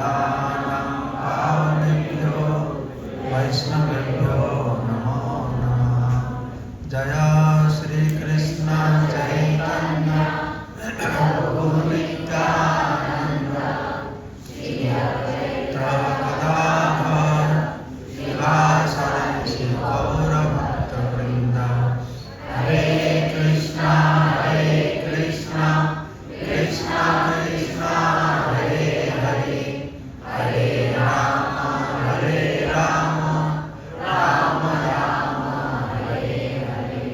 पतितानां पावनेभ्यो वैष्णवेभ्यो नमो नमः। जय श्री कृष्ण चैतन्य प्रभु नित्यानंद श्री अद्वैत गदाधर श्रीवासादि गौर भक्तवृंद। हरे कृष्णा कृष्णा कृष्णा हरे हरे, हरे राम राम राम हरे हरे।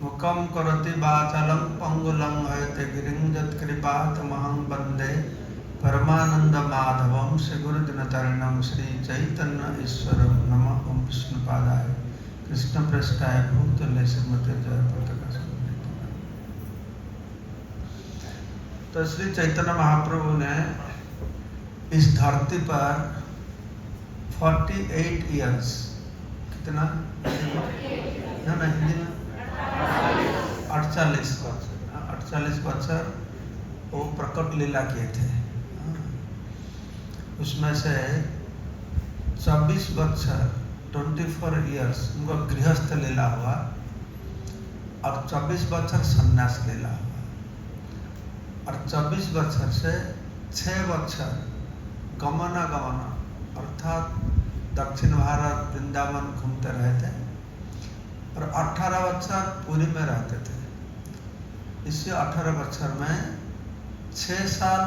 मुखं करोति वाचालं पंगुलं हयते गिरिं यत्कृपातमहं वन्दे परमानंद माधवं श्रीगुरुदिनचरणं श्रीचैतन्य ईश्वरं। नमः ओं विष्णुपादाय कृष्णप्रेष्ठाय भूतले श्रीमते जयप्रकाश। तो श्री चैतन्य महाप्रभु ने इस धरती पर 48 इयर्स, कितना ना हिंदी में 48 बच्चर वो प्रकट लीला किए थे। उसमें से 24 बच्चर 24 इयर्स उनको गृहस्थ लीला हुआ और 24 बच्चर संन्यास लीला हुआ और 24 बच्चर से 6 बच्चर गमनागमन अर्थात दक्षिण भारत वृंदावन घूमते रहे थे और 18 बच्चर पुरी में रहते थे। इससे 18 बच्चर में 6 साल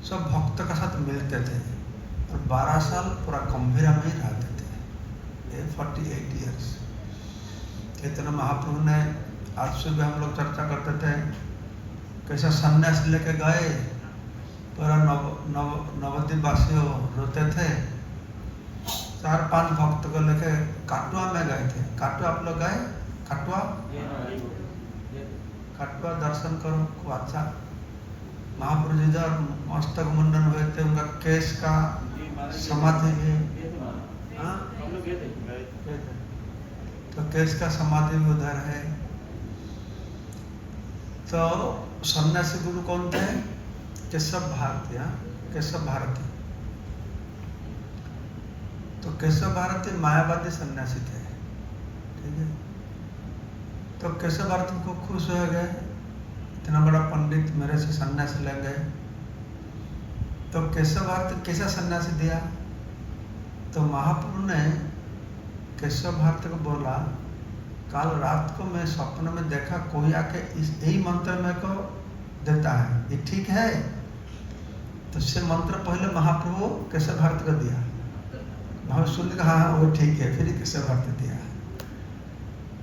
सब भक्त के साथ मिलते थे और 12 साल पूरा गंभीरा में ही रहते थे। ये 48 इयर्स। चैतन्य महाप्रभु ने आज सुबह हम लोग चर्चा करते थे कैसा संन्यास लेके गए, पूरा नवद्वीप वासी रोते थे। 4-5 भक्त को लेके काटवा में गए थे। काटवा आप लोग गए? काटवा दर्शन करो, खूब अच्छा। महाप्रभु जी इधर मस्तक मुंडन हुए थे, उनका केश का समाधि भी, तो केश का समाधि भी उधर है। तो सन्यासी गुरु कौन थे? केशव भारती। केशव भारती, तो केशव भारती मायावादी सन्यासी थे, ठीक है। तो केशव भारती को खुश हो गए, इतना बड़ा पंडित मेरे से सन्यास ले गए। तो केशव भारती कैसा सन्यासी दिया? तो महाप्रभु ने केशव भारती को बोला, कल रात को मैं स्वप्न में देखा कोई आके यही मंत्र मेरे को देता है, ये ठीक है? तो से मंत्र पहले महाप्रभु केशव भारती को दिया। महाप्रभु सुन कहा हाँ वो ठीक है, फिर केशव भारती दिया।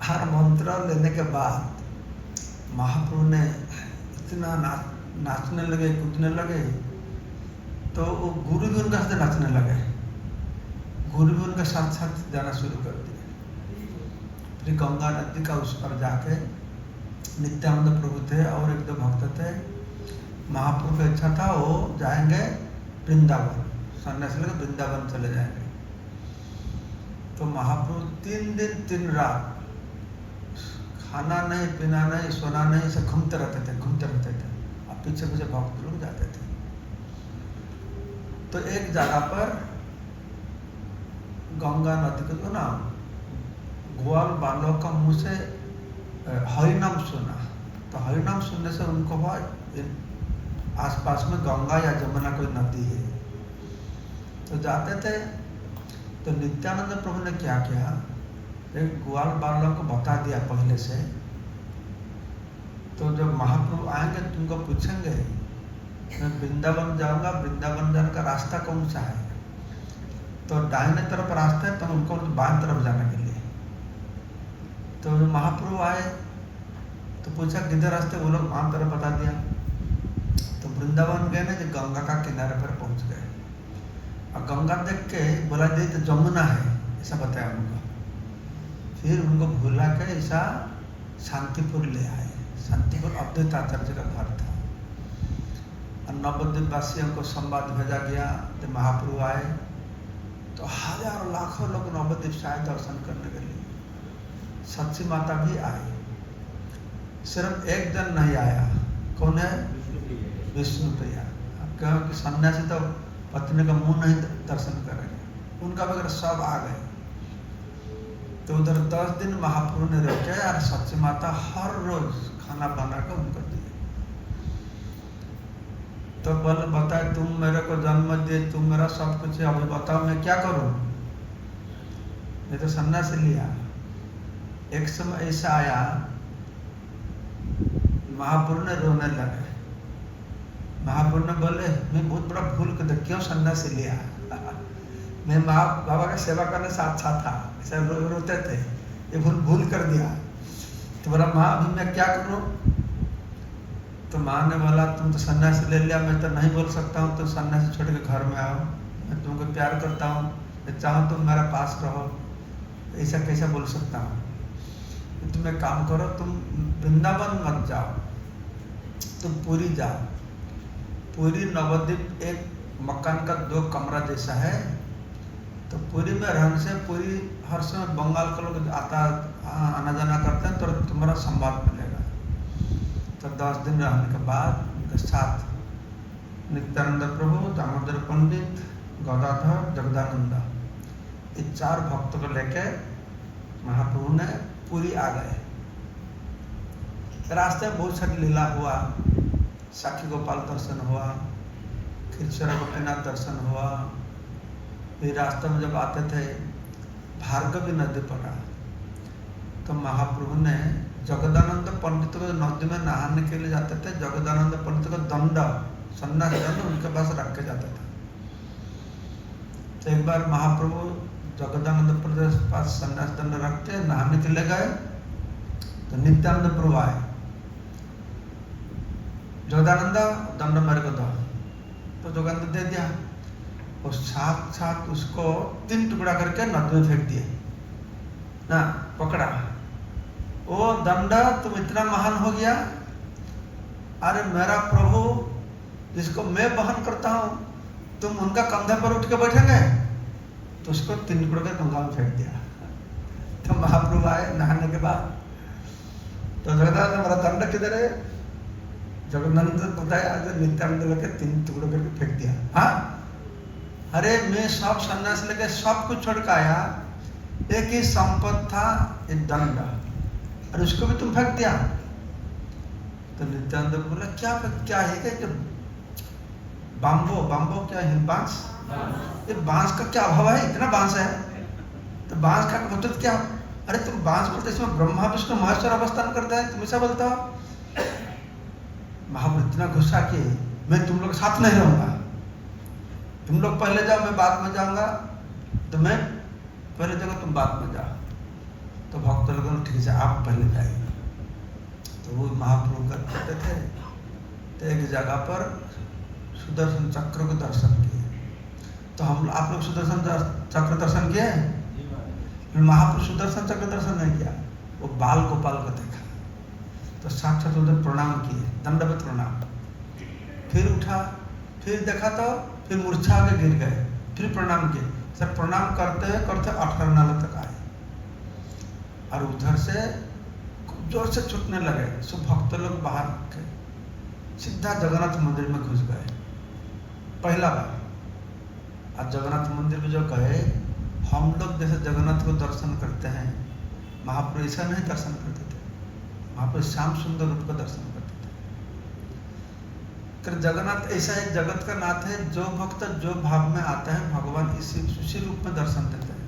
हर मंत्र लेने के बाद महाप्रभु ने इतना नाचने लगे, कूदने लगे, तो वो गुरु भी उनके साथ नाचने लगे। गुरु भी उनके साथ साथ जाना शुरू कर दिया। फिर गंगा नदी का उस पर जाके नित्यानंद प्रभु थे और 1-2 भक्त थे। महाप्रभु की इच्छा था वो जाएंगे वृंदावन, सन्यास लेकर वृंदावन चले जाएंगे। तो महाप्रभु 3 दिन 3 रात खाना नहीं, पीना नहीं, सोना नहीं, सब घूमते रहते थे और पीछे पीछे भक्त लोग जाते थे। तो एक जगह पर गंगा नदी को जो ना ग्वाल बालक का मुंह से हरिनाम सुना। तो हरिनाम सुनने से उनको हुआ आसपास में गंगा या जमुना कोई नदी है। तो जाते थे, तो नित्यानंद प्रभु ने क्या किया, एक ग्वाल बालक को बता दिया पहले से। तो जब महाप्रभु आएंगे तुमको पूछेंगे मैं वृंदावन जाऊंगा, वृंदावन जाने का रास्ता कौन सा है? तो दाहिने तरफ रास्ता है, तो उनको बाएं तरफ जाने के लिए। तो महाप्रभु आए तो पूछा किधर रास्ते, वो लोग बाएं तरफ बता दिया। तो वृंदावन गए ना, जो गंगा का किनारे पर पहुंच गए और गंगा देख के बोला दे तो जमुना है, ऐसा बताया उनको। फिर उनको भुला के ऐसा शांतिपुर ले आए। शांतिपुर अद्वैत आचार्य का घर था और नवद्वीप वासियों को संवाद भेजा गया। तो महाप्रभु आए तो हजारों लाखों लोग नवद्वीप से आए दर्शन करने के लिए। सच्ची माता भी आई, सिर्फ एक जन नहीं आया। कौन है? विष्णु प्रिया। क्योंकि सन्यासी तो पत्नी का मुंह नहीं दर्शन करेंगे, उनका वगैरह सब आ गए। तो उधर 10 दिन महाप्रभु ने रखे और सच्ची माता हर रोज खाना बना कर उनको दिए। तो बोले बताए तुम मेरे को जन्म दिए, तुम मेरा सब कुछ है, अभी बताओ मैं क्या करूं? मैं तो सन्यासी लिया। एक समय ऐसा आया महाप्रभु ने रोने लगे। महाप्रभु ने बोले मैं बहुत बड़ा भूल कर दिया, क्यों सन्यासी लिया? मैं माँ बाबा का सेवा करने से अच्छा था, ऐसा रोते थे, ये भूल कर दिया। तो बोला माँ अभी मैं क्या करूं? तो माँ ने बोला तुम तो सन्यासी ले लिया, मैं तो नहीं बोल सकता हूँ, तो सन्यासी छोड़ के घर में आओ, मैं तुमको प्यार करता हूँ, मैं चाहूँ तुम मेरा पास रहो, ऐसा कैसा बोल सकता हूँ? तुम एक काम करो, तुम वृंदावन मत जाओ, तुम पुरी जाओ। पुरी नवद्वीप एक मकान का 2 कमरा जैसा है, तो पुरी में रहने से पुरी हर समय बंगाल के लोग आना जाना करते हैं, तो तुम्हारा संवाद मिलेगा। तो 10 दिन रहने के बाद उनके साथ नित्यानंद प्रभु, दामोदर पंडित, गदाधर, जगदानंद, ये 4 भक्तों को लेके महाप्रभु ने पुरी आ गए। रास्ते में बहुत सारी लीला हुआ, साखी गोपाल दर्शन हुआ, खिरचरा गोपीनाथ दर्शन हुआ। फिर रास्ते में जब आते थे भार्गवी नदी पड़ा, तो महाप्रभु ने जगदानंद पंडित को नदी में नहाने के लिए जाते थे, जगदानंद पंडित को दंड, सन्यास दंड उनके पास रख के जाते थे। तो एक बार महाप्रभु जगदानंद पंडित के पास सन्यास दंड रख के नहाने के लिए गए, तो नित्यानंद प्रभु आए, जगदानंद दंड मेरे को दो। तो जगदानंद दे दिया, और साथ उसको 3 टुकड़ा करके नदी में फेंक दिए ना, पकड़ा। ओ दंड तुम इतना महान हो गया, अरे मेरा प्रभु जिसको मैं वहन करता हूं, तुम उनका कंधे पर उठ के बैठेंगे? तो उसको 3 टुकड़े के गंगा में फेंक दिया। तो महाप्रभु आए नहाने के बाद, तो जगदानंद मेरा दंड किधर है? जगदानंद बताया नित्यानंद लेके 3 टुकड़े करके फेंक दिया। हाँ, अरे मैं सब सन्यास लेके सब कुछ छोड़ के आया, एक ही संपत्ति था, एक दंड, और उसको भी तुम फेंक दिया। तो नित्यानंद बोला क्या है कि बाम्बो क्या है? बांस। ये बांस का क्या अभाव है? इतना बांस है, तो बांस का मतलब क्या? अरे तुम बांस बोलते, इसमें ब्रह्मा विष्णु महेश्वर अवस्थान करता है, तुम ऐसा बोलता हो? महाप्रभु इतना गुस्सा कि मैं तुम लोग साथ नहीं रहूंगा, तुम लोग पहले जाओ, मैं बाद में जाऊंगा, तो मैं पहले जाऊंगा, तुम बाद में जाओ। तो भक्त लोगों ने ठीक है आप पहले जाइए। तो वो महाप्रभु करते थे, तो एक जगह पर सुदर्शन चक्र को दर्शन किए। तो हम आप लोग सुदर्शन चक्र दर्शन किए? महाप्रभु सुदर्शन चक्र दर्शन नहीं किया, वो बाल गोपाल को देखा, तो साक्षात उधर प्रणाम किए, दंडवत प्रणाम। फिर उठा, फिर देखा तो फिर मूर्छा के गिर गए, फिर प्रणाम किए। सर प्रणाम करते करते 18 नाला तक आए, और उधर से जोर से छूटने लगे। सब भक्त लोग बाहर गए, सीधा जगन्नाथ मंदिर में घुस गए पहला बार। आज जगन्नाथ मंदिर में जो गए, हम लोग जैसे जगन्नाथ को दर्शन करते हैं, महाप्रभु ऐसा नहीं दर्शन करते थे। महाप्रभु श्याम सुंदर रूप का दर्शन करते थे। जगन्नाथ ऐसा एक जगत का नाथ है, जो भक्त जो भाव में आता है भगवान इसी रूप में दर्शन देते हैं।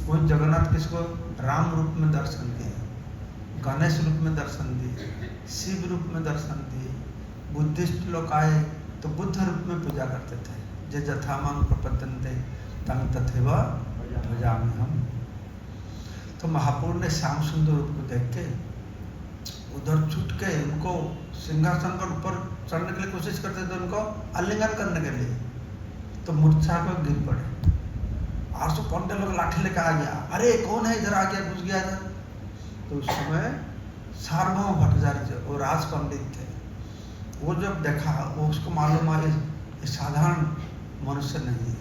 वही जगन्नाथ किसको राम रूप में दर्शन दिए, गणेश रूप में दर्शन दिए, शिव रूप में दर्शन दिए। बुद्धिस्ट लोग आए तो बुद्ध रूप में पूजा करते थे, जे जथामां प्रपद्यन्ते तं तथैव भजामि हम। तो महाप्रभु ने श्याम सुंदर रूप को देख के उधर छूट के उनको सिंहासन पर ऊपर चढ़ने के लिए कोशिश करते थे, उनको आलिंगन करने के लिए, तो मूर्छा को गिर पड़े। 800 पंडित लोग लाठी लेकर आ गया, अरे कौन है इधर आ गया, घुस गया इधर। तो उस समय सार्वभौम भट्टाचार्य जो वो राज पंडित थे, वो जब देखा, वो उसको मालूम है ये साधारण मनुष्य नहीं है,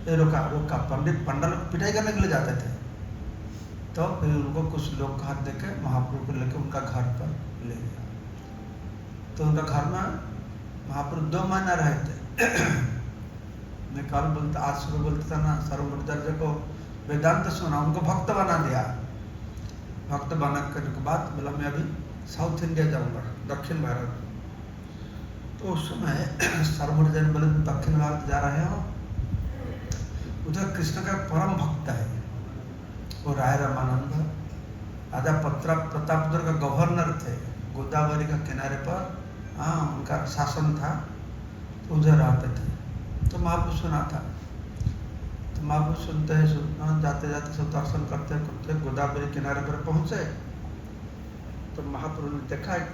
ये रोका पंडित लोग पिटाई करने के लिए जाते थे। तो फिर उनको कुछ लोग हाथ देके महाप्रभु को लेकर उनका घर पर ले गया। तो उनका घर में महाप्रभु 2 महीना रहे थे। मैं कल बोलता, आज सुबह बोलता था ना, सर्वमूर्ति को वेदांत सुना, उनको भक्त बना दिया। भक्त बना करने के बाद बोला मैं अभी साउथ इंडिया जाऊंगा, दक्षिण भारत। तो उस समय सर्वमूर्ति बोले दक्षिण भारत जा रहे हो, उधर कृष्ण का परम भक्त है वो राय रामानंद, राजा प्रतापगढ़ का गवर्नर थे, गोदावरी का किनारे पर उनका शासन था, तो उधर रहते थे। तो महाप्रभु सुना था, तो महाप्रभु सुनते हैं जाते जाते सब दर्शन करते करते गोदावरी किनारे पर पहुंचे। तो महाप्रभु ने देखा एक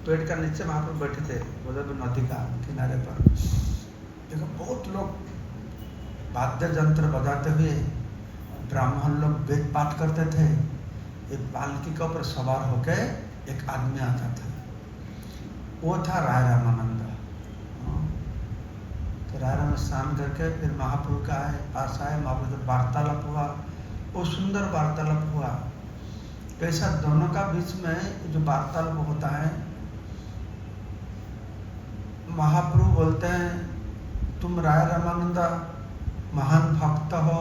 पेड़ का नीचे महाप्रभु बैठे थे गोदावरी नदी का किनारे पर। देखो बहुत लोग वाद्य यंत्र बजाते हुए, ब्राह्मण लोग वेद पाठ करते थे। एक पालकी के ऊपर सवार होकर एक आदमी आता था, वो था राय रामानंद। तो राय रामानंद स्नान करके फिर महाप्रभु का पास आए, महाप्रभु से वार्तालाप हुआ, वो सुंदर वार्तालाप हुआ। तो ऐसा दोनों का बीच में जो वार्तालाप होता है, महाप्रभु बोलते हैं तुम राय रामानंद महान भक्त हो,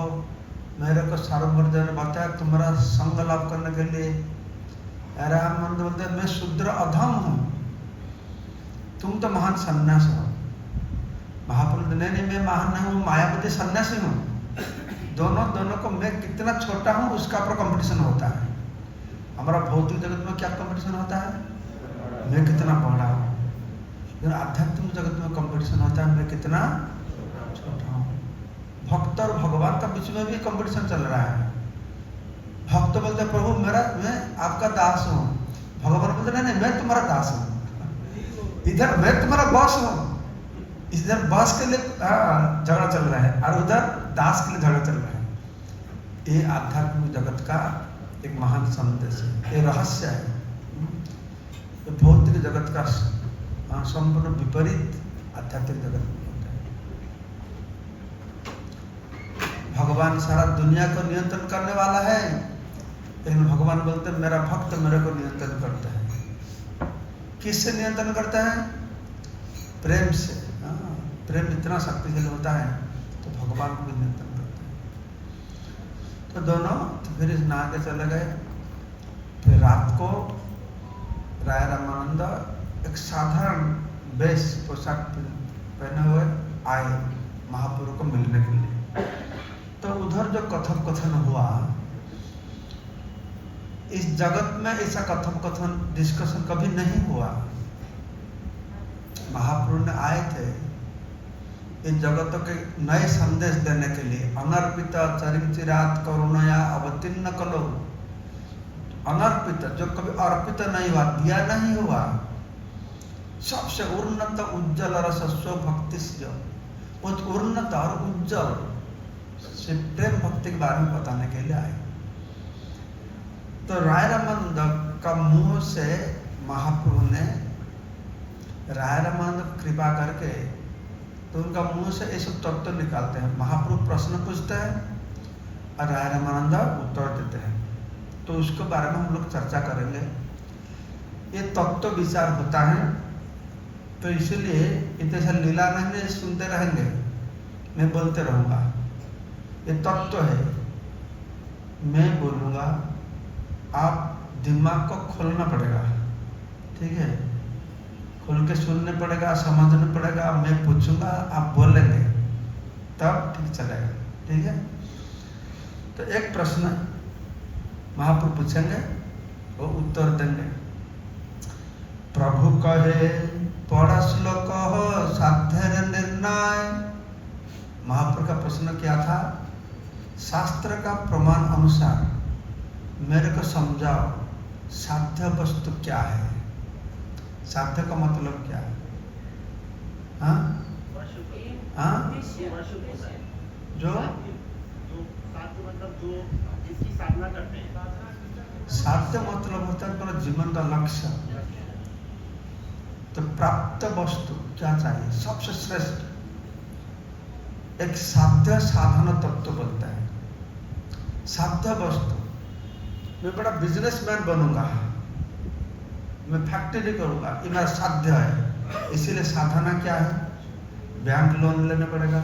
मेरे को सार्वभौम ने बताया तुम्हारा संग लाभ करने के लिए। रामानंद बोलते मैं शूद्र अधम हूँ, तुम तो महान सन्यास हो। महाप्रभु नहीं मैं महान नहीं हूँ, मायावती सन्यासी हूँ। दोनों को मैं कितना छोटा हूँ उसका पर कंपटीशन होता है। हमारा भौतिक जगत में क्या कंपटीशन होता है, मैं कितना बड़ा हूँ। लेकिन आध्यात्मिक जगत में कंपटीशन होता है मैं कितना छोटा हूँ। भक्त और भगवान का बीच में भी कंपटीशन चल रहा है। भक्त बोलते प्रभु मैं आपका दास हूँ, भगवान बोलते नहीं मैं तुम्हारा दास हूँ। इधर मैं तुम्हारा बॉस हूँ, इधर बॉस के लिए झगड़ा चल रहा है और उधर दास के लिए झगड़ा चल रहा है। ये आध्यात्मिक जगत का एक महान संदेश है, ये रहस्य है। ये भौतिक जगत का संपूर्ण विपरीत आध्यात्मिक जगत में होता है। भगवान सारा दुनिया को नियंत्रण करने वाला है, लेकिन भगवान बोलते हैं मेरा भक्त मेरे को नियंत्रण करता है। किससे नियंत्रण करता है? प्रेम से। प्रेम इतना शक्तिशाली होता है तो भगवान को भी नियंत्रण करता है। तो दोनों फिर नहा के चले गए। फिर रात को राय रामानंद एक साधारण वेश पोशाक पहने हुए आए महाप्रभु को मिलने के लिए। तो उधर जो कथन हुआ, इस जगत में ऐसा कथन डिस्कशन कभी नहीं हुआ। महाप्रभु ने आए थे इस जगत के नए संदेश देने के लिए। अनर्पित चरिचिरात करुणया अवतीर्ण कलो। अनर्पित जो कभी अर्पित नहीं हुआ, दिया नहीं हुआ, सबसे उन्नत उज्जवल रसस्व भक्ति से बहुत उन्नत और उज्जवल से प्रेम भक्ति के बारे में बताने के लिए आए। तो राय रामानंद का मुंह से महाप्रभु ने राय रामानंद कृपा करके तो उनका मुंह से ये सब तत्व निकालते हैं। महाप्रभु प्रश्न पूछते हैं और राय रामानंद उत्तर देते हैं। तो उसके बारे में हम लोग चर्चा करेंगे। ये तत्व विचार होता है, तो इसीलिए इतने लीला नहीं सुनते रहेंगे, मैं बोलते रहूँगा। ये तत्व है, मैं बोलूँगा, आप दिमाग को खोलना पड़ेगा, ठीक है, खोल के सुनने पड़ेगा, समझना पड़ेगा। मैं पूछूंगा, आप बोलेंगे, तब ठीक चलेगा, ठीक है। तो एक प्रश्न महाप्रभु पूछेंगे, वो उत्तर देंगे। प्रभु कहे पढ़ा श्लोक हो साध्य निर्णय। महाप्रभु का प्रश्न क्या था? शास्त्र का प्रमाण अनुसार मेरे को समझाओ, साध्य वस्तु क्या है? साध्य का मतलब क्या है? जो साधना करते हैं। साध्य मतलब होता है तुम्हारा जीवन का लक्ष्य। तो प्राप्त वस्तु क्या चाहिए? सबसे श्रेष्ठ एक साध्य साधन तत्व बोलता है। साध्य वस्तु, मैं बड़ा बिजनेसमैन बनूंगा, मैं फैक्ट्री करूंगा, ये मेरा साध्य है। इसीलिए साधना क्या है? बैंक लोन लेना पड़ेगा,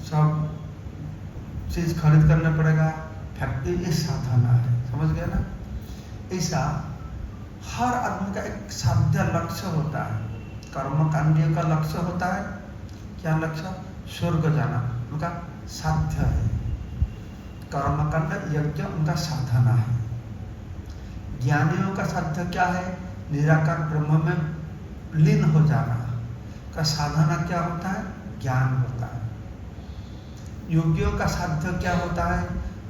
सब चीज खरीद करना पड़ेगा, फैक्ट्री, ये साधना है। समझ गया ना? ऐसा हर आदमी का एक साध्य लक्ष्य होता है। कर्मकांडियों का लक्ष्य होता है, क्या लक्ष्य? स्वर्ग जाना, उनका साध्य है। कर्मकांड यज्ञ उनका साधना है। ज्ञानियों का साध्य क्या है? निराकार ब्रह्म में लीन हो जाना का साधना क्या होता है? ज्ञान होता है। योगियों का साध्य क्या होता है?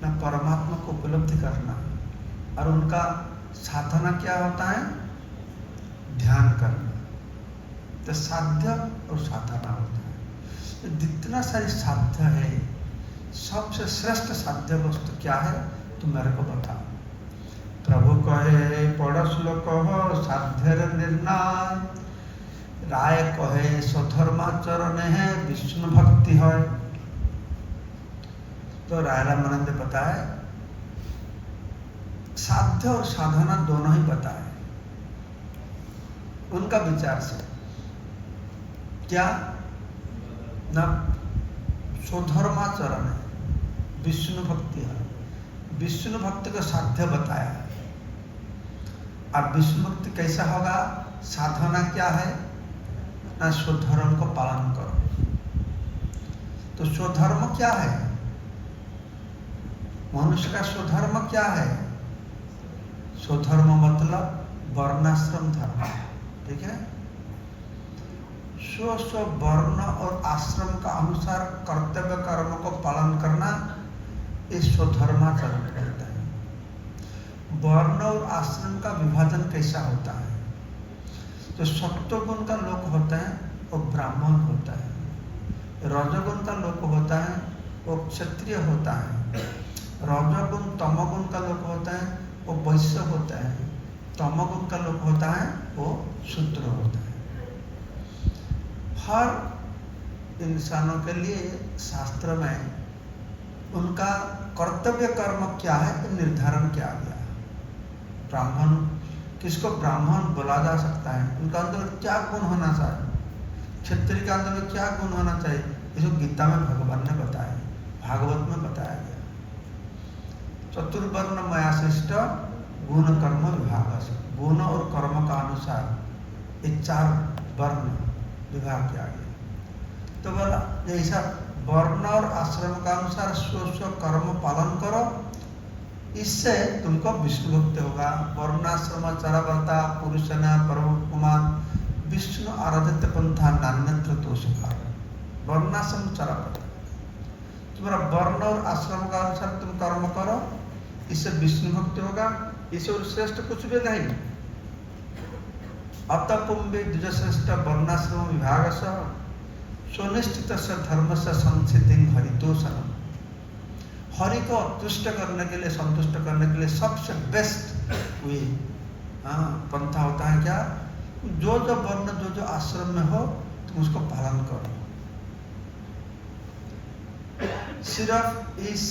ना परमात्मा को उपलब्धि करना, और उनका साधना क्या होता है? ध्यान करना। तो साध्य और साधना होता है। तो जितना सारी साध्य है, सबसे श्रेष्ठ साध्य वस्तु क्या है? तुम मेरे को बताओ। प्रभु कहे पढ़ श्लोक साध्यर निर्णय, राय कहे स्वधर्माचरण है विष्णु भक्ति है। तो राय रामानंद बताए साध्य और साधना दोनों ही बताए उनका विचार से। क्या ना स्वधर्माचरण है, विष्णु भक्ति है। विष्णु भक्ति का साध्य बताया। अब विष्णु भक्ति कैसा होगा? साधना क्या है? ना स्वधर्म को पालन करो। तो स्वधर्म क्या है? मनुष्य का स्वधर्म क्या है? स्वधर्म मतलब वर्णाश्रम धर्म, ठीक है? स्व वर्ण और आश्रम का अनुसार कर्तव्य कर्म को पालन करना, इस स्वधर्माचरण कहता है। वर्ण और आश्रम का विभाजन कैसा होता है? तो सत्वगुण का लोक होता है वो ब्राह्मण होता है, रजोगुण का लोक होता है वो क्षत्रिय होता है, रजोगुण तमोगुण का लोक होता है वो वैश्य होता है, तमोगुण का लोक होता है वो शूद्र होता है। हर इंसानों के लिए शास्त्र में उनका कर्तव्य कर्म क्या है तो निर्धारण किया गया। ब्राह्मण, किसको ब्राह्मण बोला जा सकता है? उनका अंदर क्या गुण होना चाहिए? क्षत्रिय के अंदर में क्या गुण होना चाहिए? इसको गीता में भगवान ने बताया, भागवत में बताया गया। चतुर्वर्ण मयाशिष्ट गुण कर्म विभाग, गुण और कर्म का अनुसार ये 4 वर्ण विभाग किया गया। तो बोला जैसा वर्ण और आश्रम का अनुसार स्व कर्म पालन करो, इससे तुमको विष्णु भक्ति होगा। वर्णाश्रम चरवर्ता पुरुषना परमकुमार विष्णु आराधित पंथा नान्यत्र दोषकार। वर्णाश्रम चरवर्ता, तुम्हारा वर्ण और आश्रम का अनुसार तुम कर्म करो, इससे विष्णु भक्ति होगा। इससे और श्रेष्ठ कुछ भी नहीं। अतपुंबे द्विजश्रेष्ठ वर्णाश्रम विभाग सुनिश्चित धर्म से संसिद्धि हरितोषणम। हरि को तुष्ट करने के लिए, संतुष्ट करने के लिए सबसे बेस्ट वे पंथा होता है क्या? जो जो वर्ण जो जो आश्रम में हो तुम उसको पालन करो। सिर्फ इस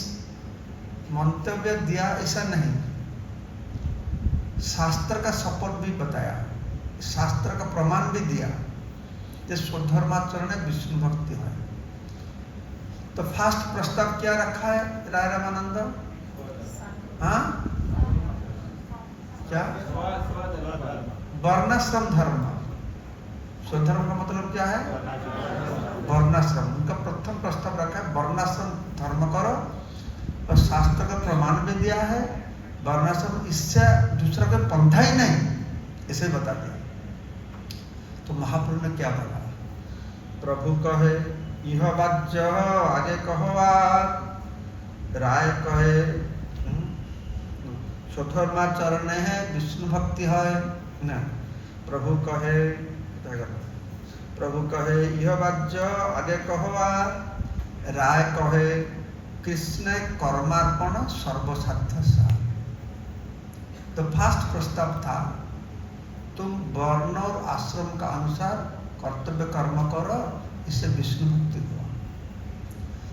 मंतव्य दिया ऐसा नहीं, शास्त्र का सपोर्ट भी बताया, शास्त्र का प्रमाण भी दिया। ये स्वधर्माचरण है, विष्णु भक्ति है। तो फास्ट प्रस्ताव क्या रखा है राय रामानंद? हाँ क्या? वर्णाश्रम धर्म। स्वधर्म का मतलब क्या है? वर्णाश्रम। उनका प्रथम प्रस्ताव रखा है वर्णाश्रम धर्म करो, और शास्त्र का प्रमाण भी दिया है वर्णाश्रम, इससे दूसरा कोई पंथा ही नहीं, इसे बता दिया। तो महाप्रभु ने क्या बोला? प्रभु कहे यह वाच्य आगे कहो राय कहे स्वधर्माचरण है विष्णु भक्ति है ना। प्रभु कहे यह वाच्य आगे कहो राय कहे कृष्ण कर्मार्पण सर्वसाध्य सा। तो फास्ट प्रस्ताव था तुम वर्ण और आश्रम का अनुसार कर्तव्य कर्म करो, इससे विष्णु भक्ति हुआ।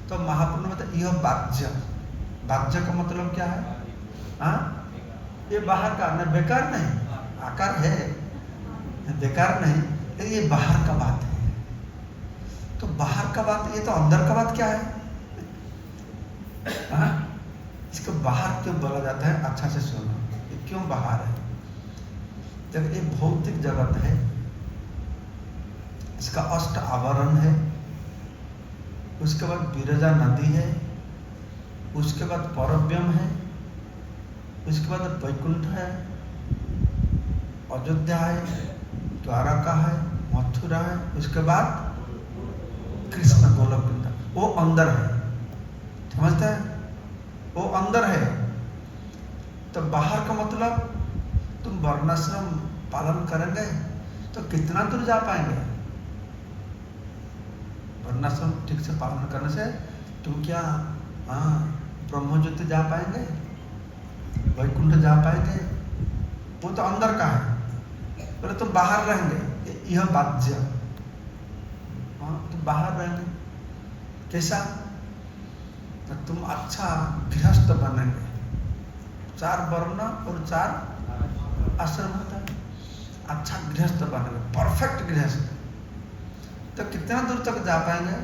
तो महाप्रभु ने बताया यह वाज्य, वाज्य का मतलब क्या है? ये बाहर का न, बेकार नहीं, आकार है, बेकार नहीं। ये बाहर का बात है। तो बाहर का बात, ये तो अंदर का बात क्या है? हाँ? इसको बाहर क्यों बोला जाता है? अच्छा से सुनो, ये क्यों बाहर है? जब ये भौतिक जगत है, इसका अष्ट आवरण है, उसके बाद विरजा नदी है, उसके बाद परव्यम है, उसके बाद वैकुंठ है, अयोध्या है, द्वारका है, मथुरा है, उसके बाद कृष्ण गोलोक वृंदावन। वो अंदर है, समझते हैं? वो अंदर है। तो बाहर का मतलब, तुम वर्णाश्रम पालन करेंगे तो कितना दूर जा पाएंगे? वर्णाश्रम ठीक से पालन करने से तुम क्या ब्रह्मज्योति जा पाएंगे, वैकुंठ जा पाएंगे? वो तो अंदर का है। बोले तुम बाहर रहेंगे, यह बाध्य। तुम बाहर रहेंगे कैसा? तो तुम अच्छा गृहस्थ बनेंगे। 4 वर्ण और 4 आश्रम होता है। अच्छा गृहस्थ बनेंगे, परफेक्ट गृहस्थ। तो कितना दूर तक जा पाएंगे?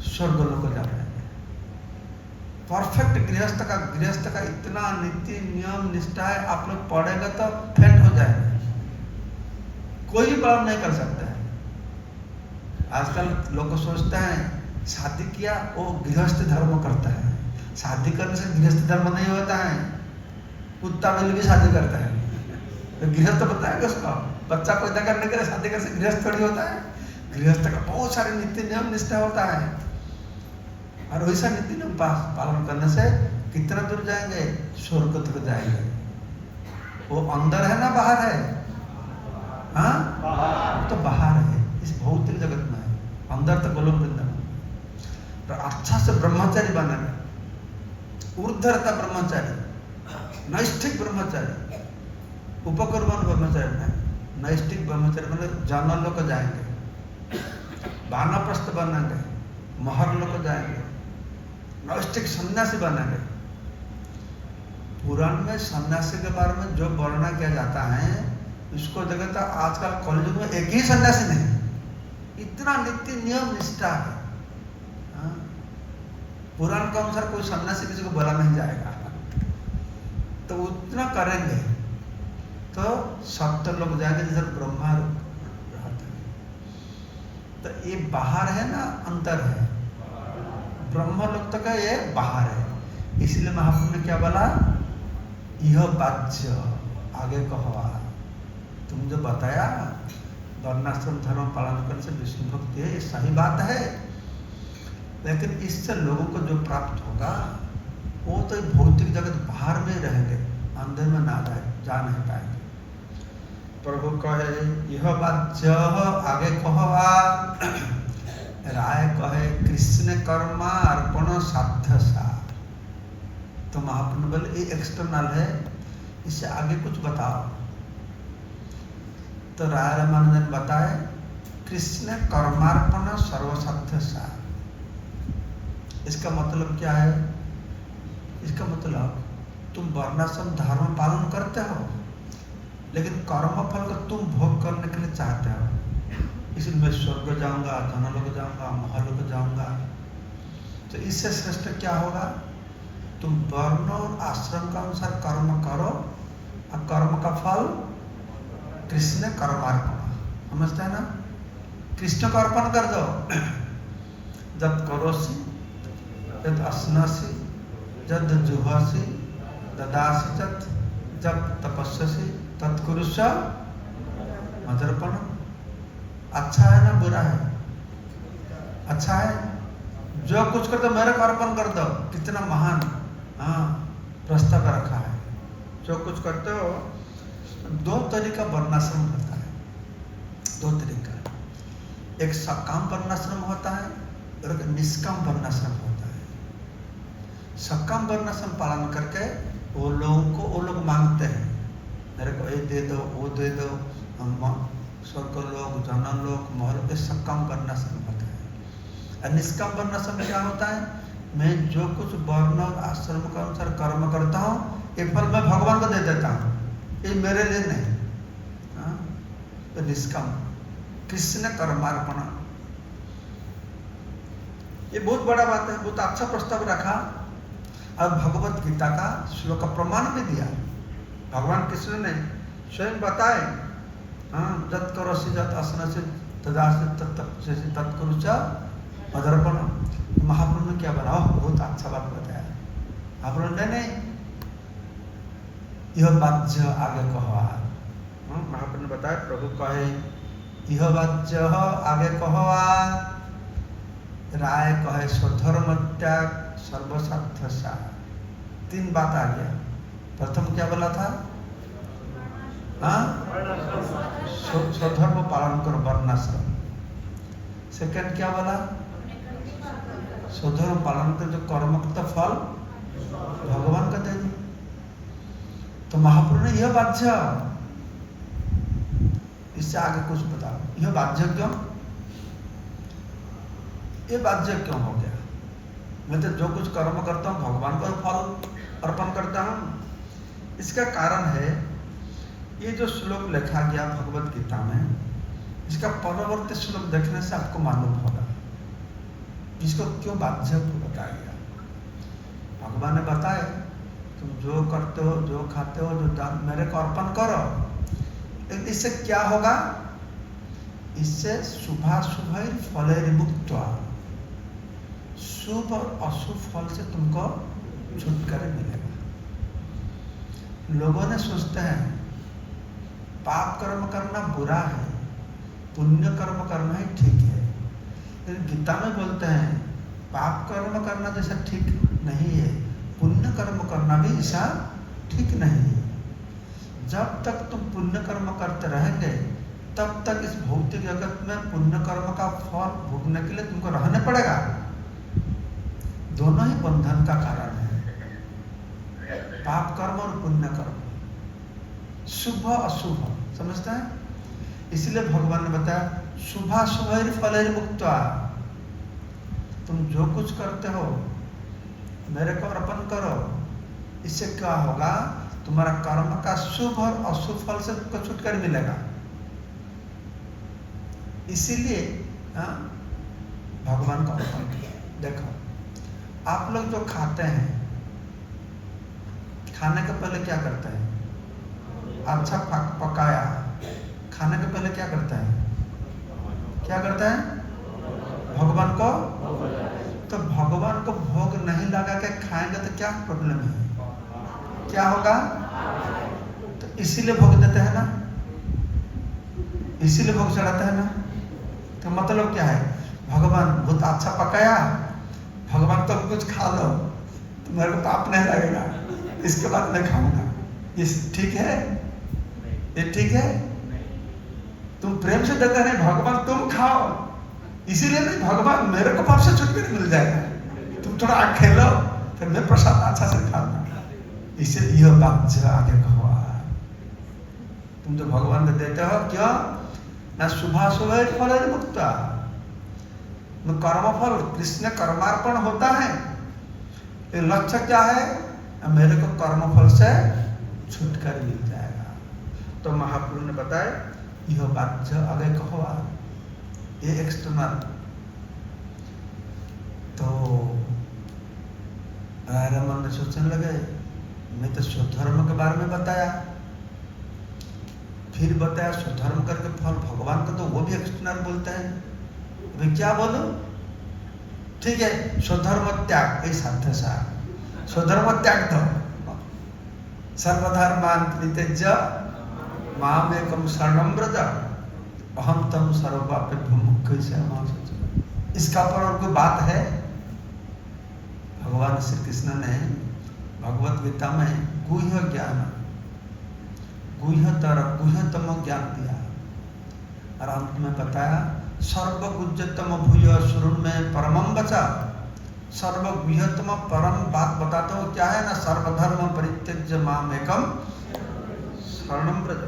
स्वर्ग लोक जा पाएंगे। परफेक्ट गृहस्थ का इतना नीति नियम निष्ठा है, आप लोग पढ़ेंगे तो फेंट हो जाएंगे। कोई भी पालन नहीं कर सकता है। आजकल लोग सोचते हैं शादी किया वो गृहस्थ धर्म करता है। शादी करने से गृहस्थ धर्म नहीं होता है। कुत्ता बिल्ली भी शादी करता है, तो गृहस्थ बताएगा उसका। बच्चा पैदा करने के लिए शादी करने से गृहस्थ थोड़ी होता है। गृहस्थ का बहुत सारे नीति नियम निष्ठा होता है, और वैसा नीति नियम पालन करने से कितना दूर जाएंगे? स्वर्ग तक जाएंगे। वो अंदर है ना बाहर है? तो बाहर है, इस भौतिक जगत में है। अंदर तो गोलोक वृंदावन। तो अच्छा से ब्रह्मचारी बनेगा, ऊर्ध्वता ब्रह्मचारी, नैष्ठिक ब्रह्मचारी, उपकर्मण ब्रह्मचारी नहीं, नैष्ठिक ब्रह्मचारी मतलब जानवर लोग जाएंगे, वानप्रस्थ बनेंगे, महर लोग जाएंगे, नैष्ठिक सन्यासी बनेंगे। पुराण में सन्यासी के बारे में जो वर्णन किया जाता है, इसको जगह तो आजकल कॉलेज में एक ही सन्यासी नहीं, इतना नीति नियम निष्ठा है। पुराण के अनुसार कोई सन्यासी किसी को बोला नहीं जाएगा। तो उतना करेंगे तो सत्तर लोग जाएंगे जैसे ब्रह्मा रहते हैं। तो ये बाहर है ना अंतर है? ब्रह्म लोक तक ये बाहर है। इसलिए महाप्रभु ने क्या बोला? यह बाध्य, आगे कहो। तुम जो बताया वर्णाश्रम धर्म पालन करने से विष्णु भक्ति है, ये सही बात है, लेकिन इससे लोगों को जो प्राप्त होगा वो तो भौतिक जगत बाहर में रहेंगे, अंदर में ना जा नहीं पाएंगे। प्रभु कहे यह बाध्य, आगे कहो। राय कहे कृष्ण कर्मा अर्पण साध्य सा। तो महाप्रभु बोले ये एक्सटर्नल है, इससे आगे कुछ बताओ। तो राय रामानंदन बताए कृष्ण कर्मार्पण सर्वसाध्य सा। इसका मतलब क्या है? इसका मतलब तुम वर्णाश्रम धर्म पालन करते हो, लेकिन कर्म फल को तुम भोग करने के लिए चाहते हो। इसलिए मैं स्वर्ग जाऊंगा, धनलोक जाऊंगा, महलोक जाऊंगा। तो इससे श्रेष्ठ क्या होगा? तुम वर्ण और आश्रम का अनुसार कर्म करो, और कर्म का फल कृष्ण कर्मार्पण। समझते हैं ना? कृष्ण को अर्पण कर दो। जब करोसी, जब अस्नासी, जब जुहासी, ददासी, जब तपस्यासी, तत्कुरुष मदर्पण। अच्छा है ना बुरा है? अच्छा है। जो कुछ कर दो मेरे को अर्पण कर दो। कितना महान प्रस्ताव रखा है। जो कुछ करते हो, 2 तरीका वर्णाश्रम होता है। 2 तरीका, एक सकाम वर्णाश्रम होता है और एक निष्काम वर्णाश्रम होता है। सकाम वर्णाश्रम पालन करके वो लोग मांगते हैं, मेरे को ये दे दो, वो दे दो, स्वर्ग लोक, जनन लोक, महल। सकाम वर्णाश्रम होता है। और निष्काम वर्णाश्रम क्या होता है? मैं जो कुछ वर्ण और आश्रम के अनुसार कर्म करता हूँ, ये फल मैं भगवान को दे देता हूँ, ये मेरे लिए नहीं। निष्काम, कृष्ण कर्मार्पण। ये बहुत बड़ा बात है, बहुत अच्छा प्रस्ताव रखा और भगवत गीता का श्लोक का प्रमाण भी दिया। भगवान कृष्ण ने स्वयं बताए, जत करोसि जत आसनस्य तदास्य तत्तपस्यसि तत्कुरु च मदर्पण। महाप्रभु ने क्या बोला? बहुत अच्छा बात बताया। महाप्रभु ने नहीं, यह वाच्य आगे कहो। महाप्रभु ने बताया, प्रभु कहे यह वाच्य आगे कहो, राय कहे स्वधर्म त्याग सर्वसाध्य सा। 3 बात आ गया। प्रथम क्या बोला था? स्वधर्म पालन करो, वर्णाश्रम। सेकंड क्या बोला? स्वधर्म पालन कर, जो कर्म का फल भगवान का दे दी। तो महाप्रभु ने यह बाध्य, इससे आगे कुछ बताओ, यह बाध्य क्यों? ये बाध्य क्यों हो गया? मैं तो जो कुछ कर्म करता हूं भगवान को फल अर्पण करता हूं। इसका कारण है, ये जो श्लोक लिखा गया भगवत गीता में, इसका परवर्ती श्लोक देखने से आपको मालूम होगा इसको क्यों बाध्य बताया गया। भगवान ने बताया, तुम जो करते हो, जो खाते हो, जो दान मेरे को अर्पण करो। लेकिन इससे क्या होगा? इससे शुभाशुभ फल मुक्त, शुभ और अशुभ फल से तुमको छुटकारा मिलेगा। लोगों ने सोचते हैं पाप कर्म करना बुरा है, पुण्य कर्म करना ही ठीक है। लेकिन गीता में बोलते हैं पाप कर्म करना जैसा ठीक नहीं है, पुण्य कर्म करना भी ऐसा ठीक नहीं है। जब तक तुम पुण्य कर्म करते रहेंगे तब तक इस भौतिक जगत में पुण्य कर्म का फल भोगने के लिए तुमको रहने पड़ेगा। दोनों ही बंधन का कारण है, पाप कर्म और पुण्य कर्म, शुभ अशुभ, समझते हैं? इसलिए भगवान ने बताया शुभाशुभ फल मुक्त। तुम जो कुछ करते हो मेरे को अर्पण करो। इससे क्या होगा? तुम्हारा कर्म का शुभ और अशुभ फल से तुमको छुटकारा मिलेगा। इसीलिए भगवान को अर्पण किया। देखो, आप लोग जो खाते हैं, खाने के पहले क्या करते हैं? अच्छा पकाया, खाने के पहले क्या करता है? क्या करता है? भगवान को। तो भगवान को भोग नहीं लगा के खाएंगे तो क्या प्रॉब्लम है? क्या होगा? तो इसीलिए भोग देते हैं ना, इसीलिए भोग चढ़ाते हैं ना। तो मतलब क्या है? भगवान बहुत अच्छा पकाया, भगवान तो कुछ खा लो तो मेरे को पाप नहीं लगेगा, इसके बाद मैं खाऊंगा। ये ठीक है? ये ठीक है? तुम प्रेम से देते हैं भगवान तुम खाओ, इसीलिए नहीं भगवान मेरे को पाप से छुटकारा मिल जाएगा, तुम थोड़ा खेलो फिर मैं प्रसाद अच्छा से खाऊंगा। इसे यह बात आगे कहो, तुम तो भगवान को देते हो क्यों? ना शुभाशुभ फल मुक्त, कर्म फल कृष्ण कर्मार्पण होता है। ये लक्ष्य क्या है? मेरे को कर्म फल से छुटकारा मिल जाएगा। तो महाप्रभु ने बताया यह बात आगे कहो, ये एक्सटर्नल। तो रमन ने सोचने लगे, मैं तो स्वधर्म के बारे में बताया, फिर बताया स्वधर्म करके फल भगवान का, तो वो भी एक्सटर्नल बोलते हैं। अभी क्या बोलो? ठीक है, स्वधर्म त्याग, ये साध्य सार, स्वधर्म त्याग दो, सर्वधर्मान परित्यज्य मामेकं शरणं व्रज अहम तम सर्वपापेभ्यो मुक्तिः। इसका पर और कोई बात है? भगवान श्री कृष्ण ने भगवत गीता में गुह्य ज्ञान, गुह्यतम ज्ञान दिया और अंत में बताया सर्वगुह्यतम भूय शृणु में परमं वचा। सर्वगुह्यतम परम बात बताते हो क्या है ना? सर्वधर्म परित्यज्य मामेकं शरणं व्रज।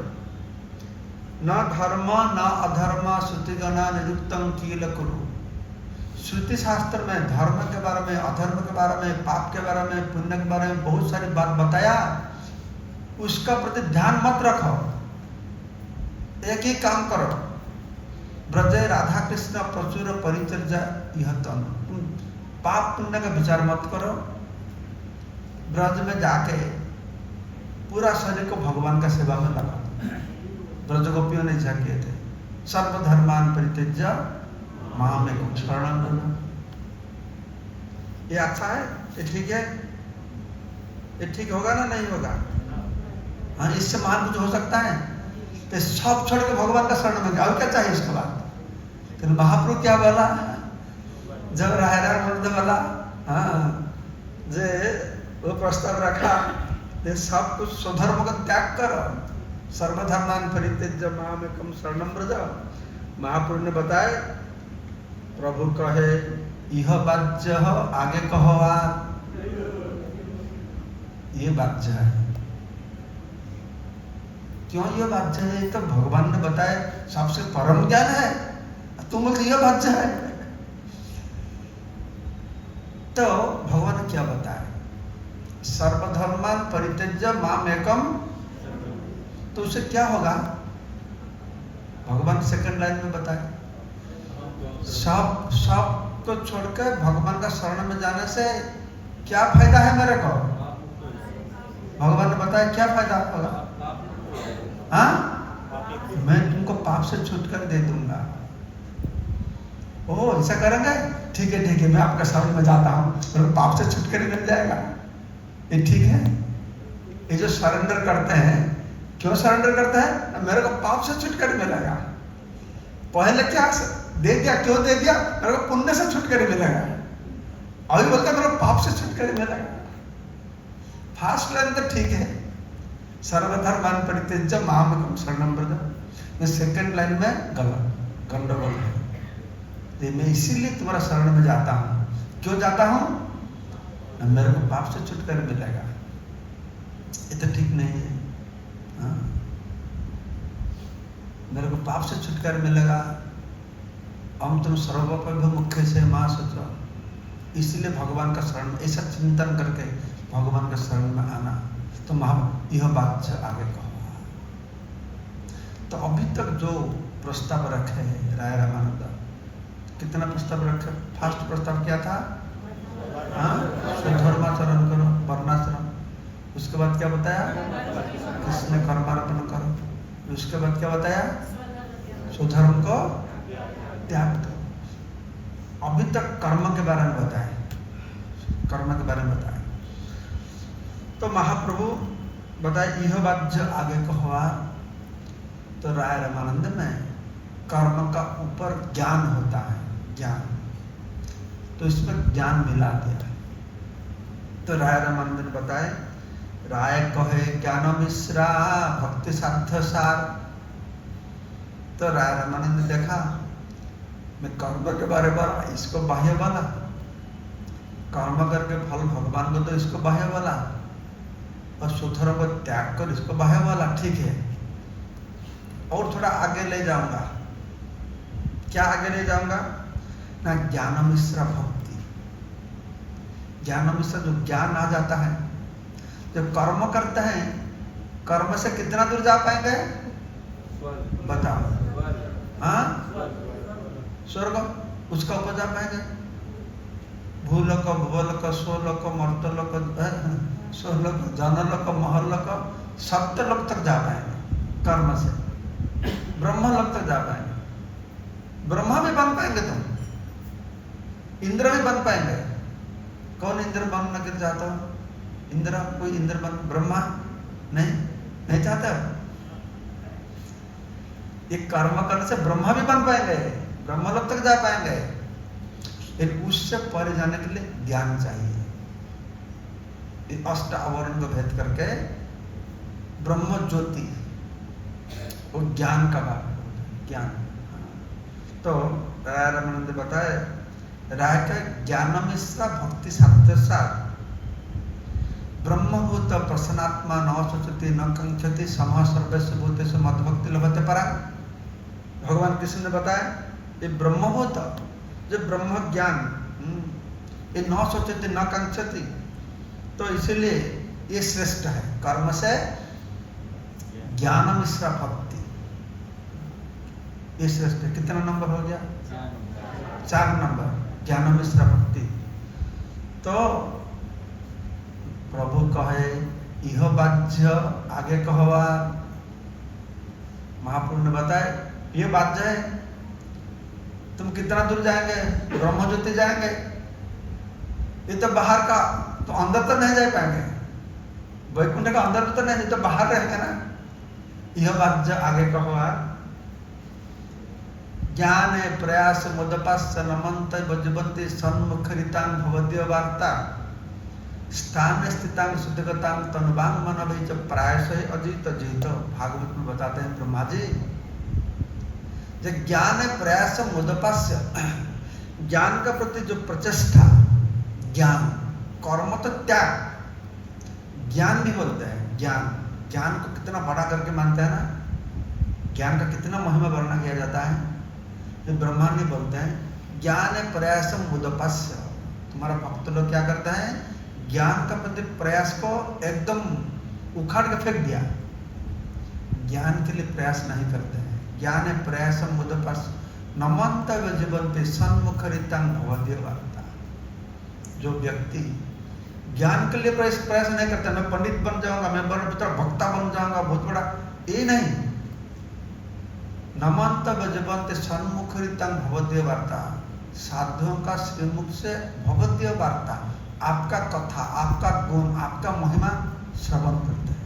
न धर्म न अधर्म श्रुतिगणा निरुक्तम कील कुरु। श्रुति शास्त्र में धर्म के बारे में, अधर्म के बारे में, पाप के बारे में, पुण्य के बारे में बहुत सारी बात बताया, उसका प्रति ध्यान मत रखो। एक ही काम करो, ब्रज राधा कृष्ण प्रचुर परिचर्या यह तन। तुम पाप पुण्य का विचार मत करो, ब्रज में जाके पूरा शरीर को भगवान का सेवा में लगा दो। ब्रज गोपियों ने ऐसा किए थे, सर्वधर्मान परित्यज्य मामेकं शरणं व्रज। ये अच्छा है, ये ठीक है, ये ठीक होगा ना, नहीं होगा? हाँ, इससे महान कुछ हो सकता है? तो सब छोड़ के भगवान का शरण में जाओ, क्या चाहिए इसके बाद? तो महाप्रभु क्या बोला जब राहदार मर्द बोला, हाँ, जे वो प्रस्ताव रखा, ये सब कुछ स्वधर्म का त्याग करो, सर्वधर्मान परित्यज्य मामेकं शरणं व्रज। महाप्रभु ने बताया, प्रभु कहे यह वाच्य आगे कहो, ये वाच्य है। क्यों ये वाच्य है? तो भगवान ने बताया सबसे परम ज्ञान है, तुम लोग ये वाच्य है। तो भगवान ने क्या बताया? सर्वधर्मान परित्यज्य मामेकं। तो उससे क्या होगा? भगवान सेकंड लाइन में बताया, सब को छोड़कर भगवान का शरण में जाने से क्या फायदा है मेरे को? भगवान ने बताया क्या फायदा होगा? हाँ, मैं तुमको पाप से छुटकारा दे दूंगा। ओह, ऐसा करेंगे? ठीक है ठीक है, मैं आपका शरण में जाता हूँ, मेरे पाप से छुटकारा मिल जाएगा। ये ठीक है? ये जो सरेंडर करते हैं, क्यों सरेंडर करते हैं? मेरे को पाप से छुटकारा मिलेगा। पहले क्या दे दिया, क्यों दे दिया? मेरे को पुण्य से छुटकारा मिलेगा। अभी बोलता मेरे को पाप से छुटकारा मिलेगा। फर्स्ट लाइन तो ठीक है, सर्वधर्मान परित्यज्य मामेकं शरणं व्रज। सेकंड लाइन में गलत, गंडगोल है। मैं इसीलिए तुम्हारा शरण में जाता हूँ। क्यों जाता हूँ? मेरे को पाप से छुटकारा मिलेगा। ये तो ठीक नहीं है। हाँ? मेरे को पाप से छुटकारा मिलेगा। हम तुम सर्वोपरि मुख्य से माँ सोचो, इसलिए भगवान का शरण, ऐसा चिंतन करके भगवान का शरण में आना। तो यह बात से आगे कहो। तो अभी तक जो प्रस्ताव रखे हैं राय रामानंद, कितना प्रस्ताव रखे? फर्स्ट प्रस्ताव क्या था? हाँ, स्वधर्माचरण करो, वर्णाश्रम। उसके बाद क्या बताया? कृष्ण कर्मार्पण करो। उसके बाद क्या बताया? स्वधर्म को त्याग दो। अभी तक कर्म के बारे में बताया, कर्म के बारे में बताया। तो महाप्रभु बताए यह बात जो आगे को हुआ, तो राय रामानंद में कर्म का ऊपर ज्ञान होता है, ज्ञान, तो इसमें ज्ञान मिला दिया। तो राय रामानंद ने बताए, राय कहे ज्ञान मिश्रा भक्ति साध्य सार। तो राय रामानंद ने देखा, मैं कर्म के बारे में इसको बाह्य वाला, कर्म करके फल भगवान को तो इसको बाह्य वाला, और सुधर्म को त्याग कर इसको बाह्य वाला। ठीक है, और थोड़ा आगे ले जाऊंगा। क्या आगे ले जाऊंगा? ना ज्ञान मिश्रा भक्ति। ज्ञान मिश्रा जो ज्ञान आ जाता है, जब कर्म करते हैं, कर्म से कितना दूर जा पाएंगे? बताओ। हाँ, स्वर्ग, उसका ऊपर जा पाएंगे? भूलोक, भुवलोक, स्वलोक, मर्तलोक, स्वलोक, जनलोक, महलोक, सप्तलोक तक जा पाएंगे कर्म से। ब्रह्मलोक तक जा पाएंगे। ब्रह्मा भी बन पाएंगे तुम, इंद्र भी बन पाएंगे। कौन इंद्र बनना के चाहता हो? इंद्र, कोई इंद्र बन? ब्रह्मा नहीं चाहता। ये कर्म करने से ब्रह्मा भी बन पाएंगे, ब्रह्मलोक तक जा पाएंगे। लेकिन उससे परे जाने के लिए ज्ञान चाहिए। ये अष्ट आवरण को भेद करके ब्रह्म ज्योति, वो ज्ञान का बात, ज्ञान। तो राय रामानंद बताए, राय का ज्ञान मिश्रा भक्ति साध्य सार, ब्रह्मभूत प्रसन्नात्मा न सोचती न कंक्षति समः सर्वस्य भूतेषु मद्भक्ति लभते परा। भगवान कृष्ण ने बताया, ये ब्रह्मभूत, जो ब्रह्म ज्ञान, ये न सोचती न कंक्षति, तो इसीलिए ये श्रेष्ठ है। कर्म से ज्ञान मिश्रा भक्ति, ये श्रेष्ठ है। कितना नंबर हो गया? 4 नंबर ज्ञान मिश्रा भक्ति। तो प्रभु कहे यह बाध्य आगे कहवा। महाप्रभु ने बताया ये बाध्य है, तुम कितना दूर जाएंगे? ब्रह्म ज्योति जाएंगे, ये तो बाहर का, तो अंदर तो नहीं जा पाएंगे। वैकुंठ का अंदर तो नहीं, तो बाहर रहेंगे ना। यह बाध्य आगे कहवा। ज्ञान प्रयास मुदपास्य नमंत वज्रवंती सन्मुखरितां भवद्य वार्ता स्थान स्थितांग शुद्धगतांग तनुवांग मन भई च प्रायश अजित जीत। भागवत में बताते हैं ब्रह्मा जी, ज्ञान प्रयास मुदपास्य, ज्ञान का प्रति जो प्रचेष्टा, ज्ञान कर्म तो त्याग, ज्ञान भी बोलते हैं। ज्ञान को कितना बड़ा करके मानते हैं ना, ज्ञान का कितना महिमा वर्णन किया जाता है। ये ब्रह्मांड बोलते हैं ज्ञान प्रयास मुदपास्य। तुम्हारा भक्त लोग क्या करते हैं? ज्ञान का प्रति प्रयास को एकदम उखाड़ के फेंक दिया, ज्ञान के लिए प्रयास नहीं करते हैं। ज्ञान प्रयास मुदपास्य नमंत जीवंते सन्मुखरितां भवद्य वार्ता। जो व्यक्ति ज्ञान के लिए प्रयास नहीं करता, मैं पंडित बन जाऊंगा, मैं बड़ा वक्ता बन जाऊंगा, बहुत बड़ा, ये नहीं। नमंत भजवंत सन्मुखरितां भवद्य वार्ता, साधुओं का श्रीमुख से भगवद्य वार्ता, आपका कथा, आपका गुण, आपका महिमा श्रवण करते हैं।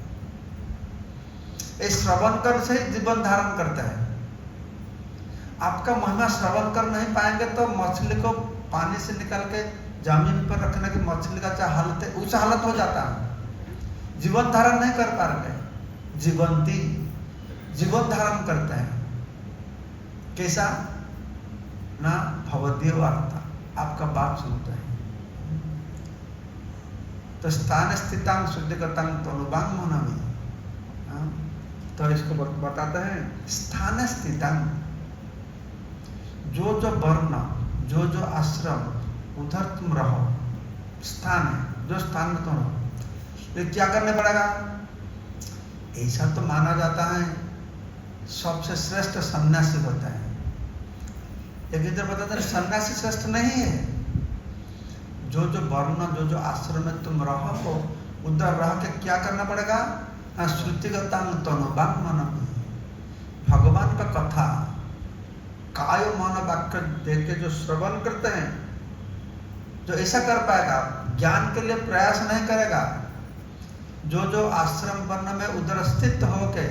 इस श्रवण कर से जीवन धारण करते हैं। आपका महिमा श्रवण कर नहीं पाएंगे तो मछली को पानी से निकाल के जमीन पर रखने की मछली का चाहे हालत है, उस हालत हो जाता है। जीवन धारण नहीं कर पा रहे। जीवंती जीवन धारण करते हैं। कैसा ना? भवद्य वार्ता, आपका बात सुनते हैं। तो स्थान स्थितांग शुद्धगतांग तनुवांग मनमी, तो इसको बताते हैं स्थान स्थितांग, जो जो वर्ण, जो जो आश्रम, उधर तुम रहो। स्थान है, जो स्थान में तुम रहो। ये क्या करने पड़ेगा? ऐसा तो माना जाता है सबसे श्रेष्ठ सन्यासी होता है। एक इधर बताते हैं सन्यासी श्रेष्ठ नहीं है। जो जो वर्ण, जो जो आश्रम में तुम रहो, उधर रह के क्या करना पड़ेगा? श्रुतिगतांग तनुवांग मनमी, भगवान का कथा काय मन वाक्य देख के जो श्रवण करते हैं, जो ऐसा कर पाएगा, ज्ञान के लिए प्रयास नहीं करेगा, जो जो आश्रम वर्ण में उधर स्थित होके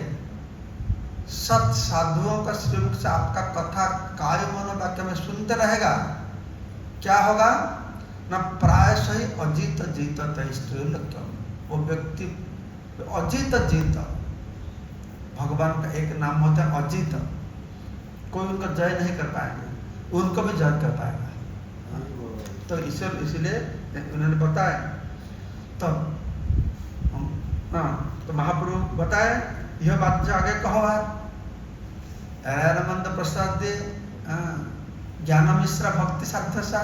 सत साधुओं का श्रीमुख से आपका कथा काय मन वाक्य में सुनते रहेगा, क्या होगा ना? प्रायश ही अजित जीत त्रैलोक्यम। वो व्यक्ति अजित जीत, भगवान का एक नाम होता है अजित। कोई उनका जय नहीं कर पाएंगे, उनको भी जय कर पाएगा। तो ईश्वर इसलिए उन्होंने बताया। तो महाप्रभु बताए यह बात जो आगे कहो आनंद प्रसाद दे ज्ञान मिश्रा भक्ति साध्य सा।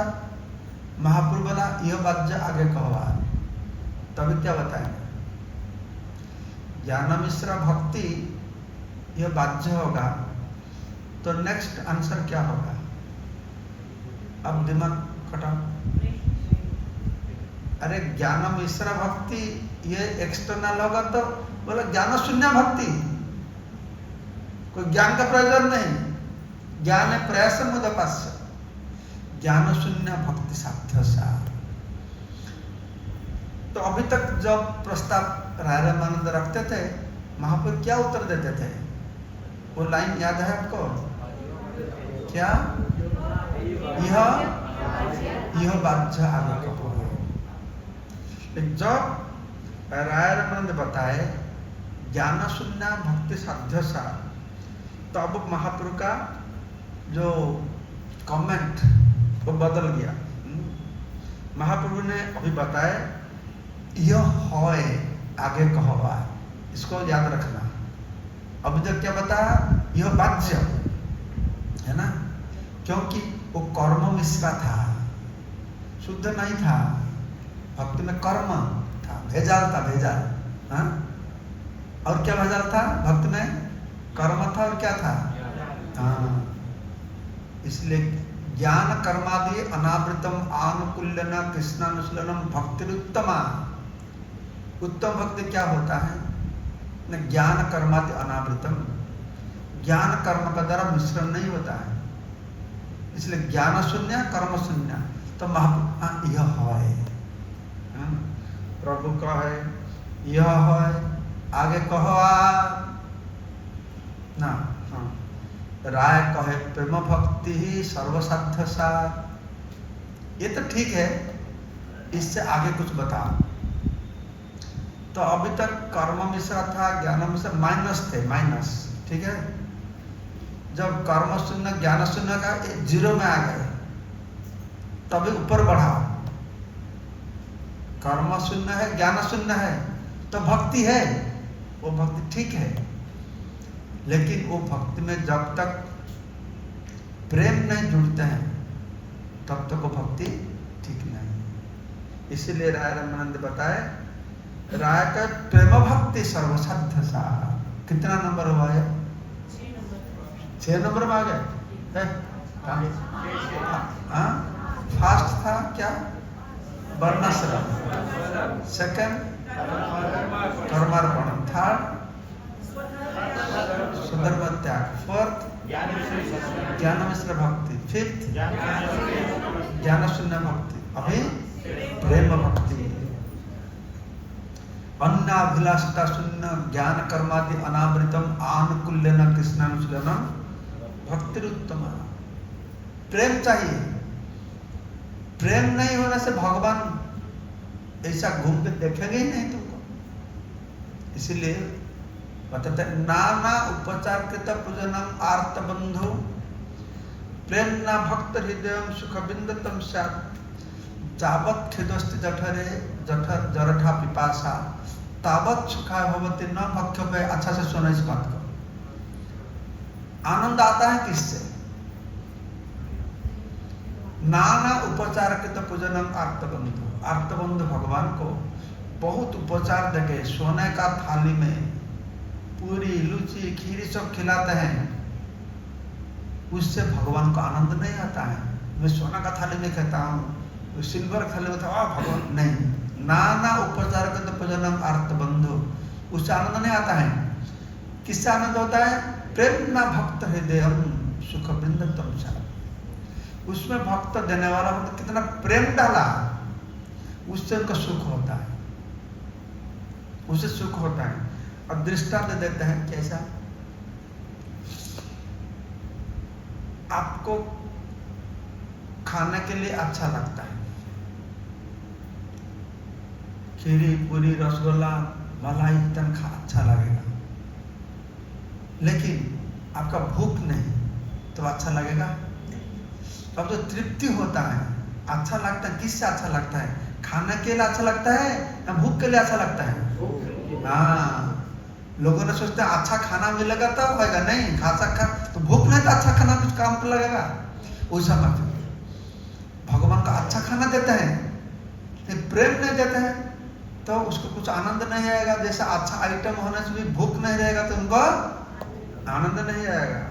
महाप्रभु बोला यह बात जो आगे कहो। तभी क्या बताएंगे? ज्ञान मिश्रा भक्ति यह बाध्य होगा, तो नेक्स्ट आंसर क्या होगा? अब दिमाग खटाओ। अरे ज्ञान मिश्रा भक्ति ये एक्सटर्नल होगा, तो बोला ज्ञान शून्य भक्ति, कोई ज्ञान का प्रयोजन नहीं। ज्ञान प्रयास मुदपास्य, ज्ञान शून्य भक्ति साध्य सा। तो अभी तक जब प्रस्ताव राय रामानंद रखते थे, महाप्रभु क्या उत्तर देते थे? वो लाइन याद है आपको? क्या? यह बाध्य आगे कहो। जब राय रामानंद बताए ज्ञान शून्य भक्ति साध्य सा, तो अब महाप्रभु का जो कमेंट वो बदल गया। महाप्रभु ने अभी बताया यह होए आगे कहो, इसको याद रखना। अभी तक क्या बताया? यह बाध्य है ना, क्योंकि वो कर्म मिश्रा था, शुद्ध नहीं था। भक्ति में कर्म था, भेजाल था, भेजाल। हाँ? और क्या भेजाल था? भक्त में कर्म था और क्या था? हाँ, इसलिए ज्ञान कर्मादि अनावृतम आनुकूल्यन कृष्णानुशीलनम भक्तिरुत्तमा। उत्तम भक्ति क्या होता है न, ज्ञान कर्मादि अनावृतम, ज्ञान कर्म का द्वारा मिश्रण नहीं होता है, इसलिए ज्ञान शून्य कर्म शून्य। तो महाप्रभु यह है, प्रभु का है यह है, आगे कहो ना। हाँ, राय कहे प्रेम भक्ति ही सर्वसाध्य सा, ये तो ठीक है, इससे आगे कुछ बता। तो अभी तक कर्म मिश्रा था, ज्ञान मिश्रा, माइनस थे, माइनस, ठीक है। जब कर्म शून्य ज्ञान शून्य का जीरो में आ गए तभी ऊपर बढ़ा। कर्म शून्य है, ज्ञान शून्य है, तो भक्ति है, वो भक्ति ठीक है, लेकिन वो भक्ति में जब तक प्रेम नहीं जुड़ते हैं तब तक वो भक्ति ठीक नहीं। इसीलिए राय रामानंद बताए, राय का प्रेम भक्ति सर्वसाध्य सा। कितना नंबर हुआ है? 6 नंबर में आ गए। फास्ट था क्या? वर्णाश्रम, सेकंड कर्मार्पण, थर्ड सुधर्म त्याग, फोर्थ ज्ञान मिश्र भक्ति, फिफ्थ ज्ञान शून्य भक्ति, अभी प्रेम भक्ति। अन्नाभिलाषिता शून्य ज्ञान कर्मादि अनावृतम आनुकूल्यन कृष्णानुशीलनम भक्तिरुत्तम। प्रेम चाहिए, प्रेम नहीं होने से भगवान ऐसा घूम के देखेंगे ही नहीं तुमको। इसीलिए बताते नाना उपचार कृत पूजनम आर्त बंधु प्रेमना भक्त हृदय सुख बिंदतम स्यात् जावत् खिदस्ति जठरे जठर जरठा पिपासा तावत् सुखाय भवति न भक्ष्य पे। अच्छा से सुना इस बात को। आनंद आता है किससे? नाना उपचार कृत पूजनम आर्तबंधु। आर्तबंधु भगवान को बहुत उपचार देके सोने का थाली में पूरी लुची खीरी सब खिलाते हैं, उससे भगवान को आनंद नहीं आता है। मैं सोना का थाली में खाता हूँ, सिल्वर थाली में भगवान नहीं। नाना उपचार कृत पूजनम आर्तबंधु, उससे आनंद नहीं आता है। किससे आनंद होता है? प्रेमना भक्त हृदय सुख बिंदतम सा। उसमें भक्त देने वाला मतलब कितना प्रेम डाला, उससे उनका सुख होता है, उससे सुख होता है। अब दृष्टांत देते हैं कैसा? आपको खाने के लिए अच्छा लगता है, खीरी पूरी रसगुल्ला मलाई खा अच्छा लगेगा, लेकिन आपका भूख नहीं तो अच्छा लगेगा? अब जो तृप्ति होता है अच्छा लगता है, किससे अच्छा लगता है? खाने के लिए अच्छा लगता है या भूख के लिए अच्छा लगता है? हाँ, लोगों ने सोचते हैं अच्छा खाना मिलेगा तब होगा, नहीं खा तो भूख नहीं तो अच्छा खाना कुछ काम पर लगेगा। वैसा मत, भगवान का अच्छा खाना देते हैं, प्रेम नहीं देते हैं तो उसको कुछ आनंद नहीं आएगा। जैसा अच्छा आइटम होने से भी भूख नहीं रहेगा तो उनको आनंद नहीं आएगा।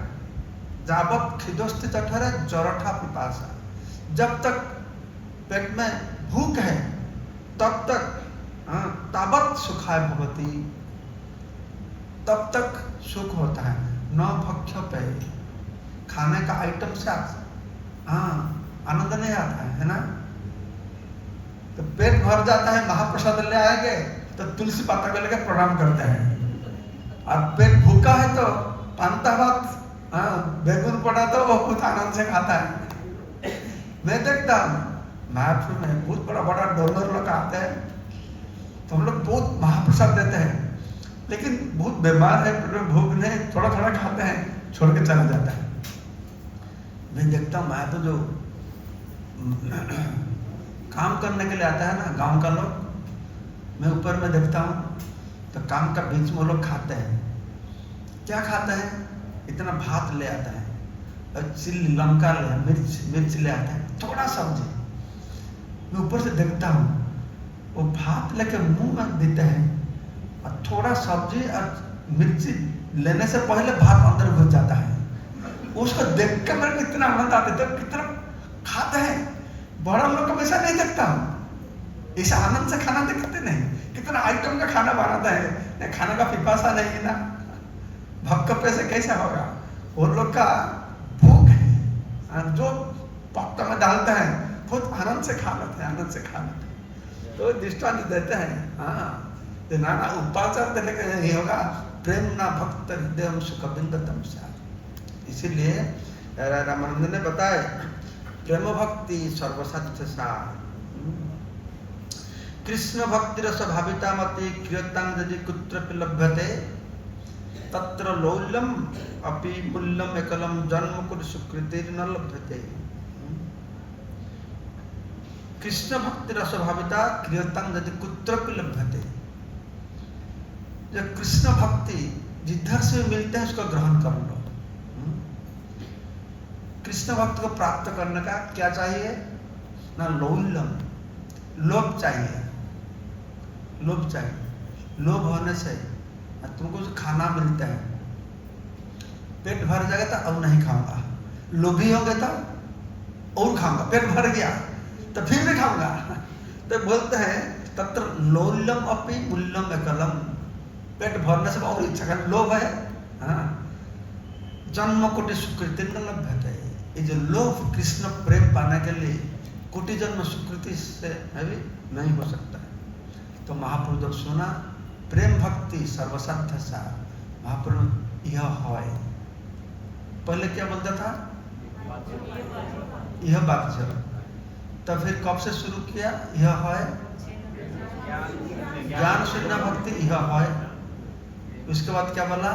जावत खिदोस्त जठर जरठा पिपासा, जब तक पेट में भूख है तब तक तावत सुखाय भवति, तब तक सुख होता है। न भक्ष्य पे, खाने का आइटम से आनंद नहीं आता है ना। तो पेट भर जाता है, महाप्रसाद ले आएंगे तो तुलसी पाता को लेकर प्रणाम करते हैं, और पेट भूखा है तो पांता भात बेगुन पड़ा तो वो बहुत आनंद से खाता है। मैं देखता हूँ महापुर में बहुत बड़ा बड़ा डोनर लोग आते हैं, तो हम लोग बहुत महाप्रसाद देते हैं, लेकिन बहुत बीमार है, भूख नहीं, थोड़ा थोड़ा खाते हैं, छोड़ के चला जाता है। मैं देखता हूँ, मैं तो जो काम करने के लिए आता है ना गांव का लोग, मैं ऊपर में देखता हूँ तो काम का बीच में वो लोग खाते हैं। क्या खाते हैं? इतना भात ले आता है और चिल्ली लंका ले, मिर्च ले आता है, थोड़ा सब्जी। मैं ऊपर से देखता हूँ वो भात लेके मुंह में देते हैं और थोड़ा सब्जी और मिर्ची लेने से पहले भात अंदर घुस जाता है। उसको देख के मेरे को इतना आनंद आता है, कितना खाते हैं। बड़ा लोग को वैसा नहीं देखता हूँ, इस आनंद से खाना देखते नहीं, कितना आइटम का खाना बनाता है, खाने का पिपासा नहीं है ना, भक्क पैसे कैसा होगा। वो लोग का भूख है, जो पक्का में डालता है बहुत आनंद से खा लेते हैं, आनंद से खा लेते हैं। तो दृष्टांत देते हैं। हाँ, नाना उपाचार देने का यही होगा, प्रेम ना भक्त हृदय सुख बिंदतम सा। इसीलिए रामानंद ने बताया प्रेम भक्ति सर्वसाध्य सा। कृष्ण भक्ति रस भाविता मति क्रियतां यदि कुत्रपि लभ्यते तत्र लौल्यम अपि मूल्यम एकलम जन्म कुल सुकृति न लभ्यते। कृष्ण भक्ति रस भाविता क्रियतां यदि कुत्रपि लभ्यते। जो कृष्ण भक्ति जिधर से मिलते हैं उसको ग्रहण कर लो। कृष्ण भक्ति को प्राप्त करने का क्या चाहिए ना, लौल्यम, लोभ चाहिए, लोभ चाहिए। लोभ होने से तुमको जो खाना मिलता है पेट भर जाएगा तो अब नहीं खाऊंगा, लोभी होंगे तो और खाऊंगा, पेट भर गया तो फिर भी खाऊंगा। तो बोलते हैं तत्र लौल्यम अपि मूल्यम एकलम, पेट भरने से और इच्छा कर, लोभ है। हाँ, जन्म कोटि सुकृति न लभ्यते। ये जो लोभ कृष्ण प्रेम पाने के लिए कोटि जन्म सुकृति से भी नहीं हो सकता है। तो महाप्रभु जब सुना प्रेम भक्ति सर्वसाध्य सा, महाप्रभु यह है। पहले क्या बोलता था, यह बात चल, तब फिर कब से शुरू किया, यह है ज्ञान शून्य भक्ति, यह है। उसके बाद क्या बोला,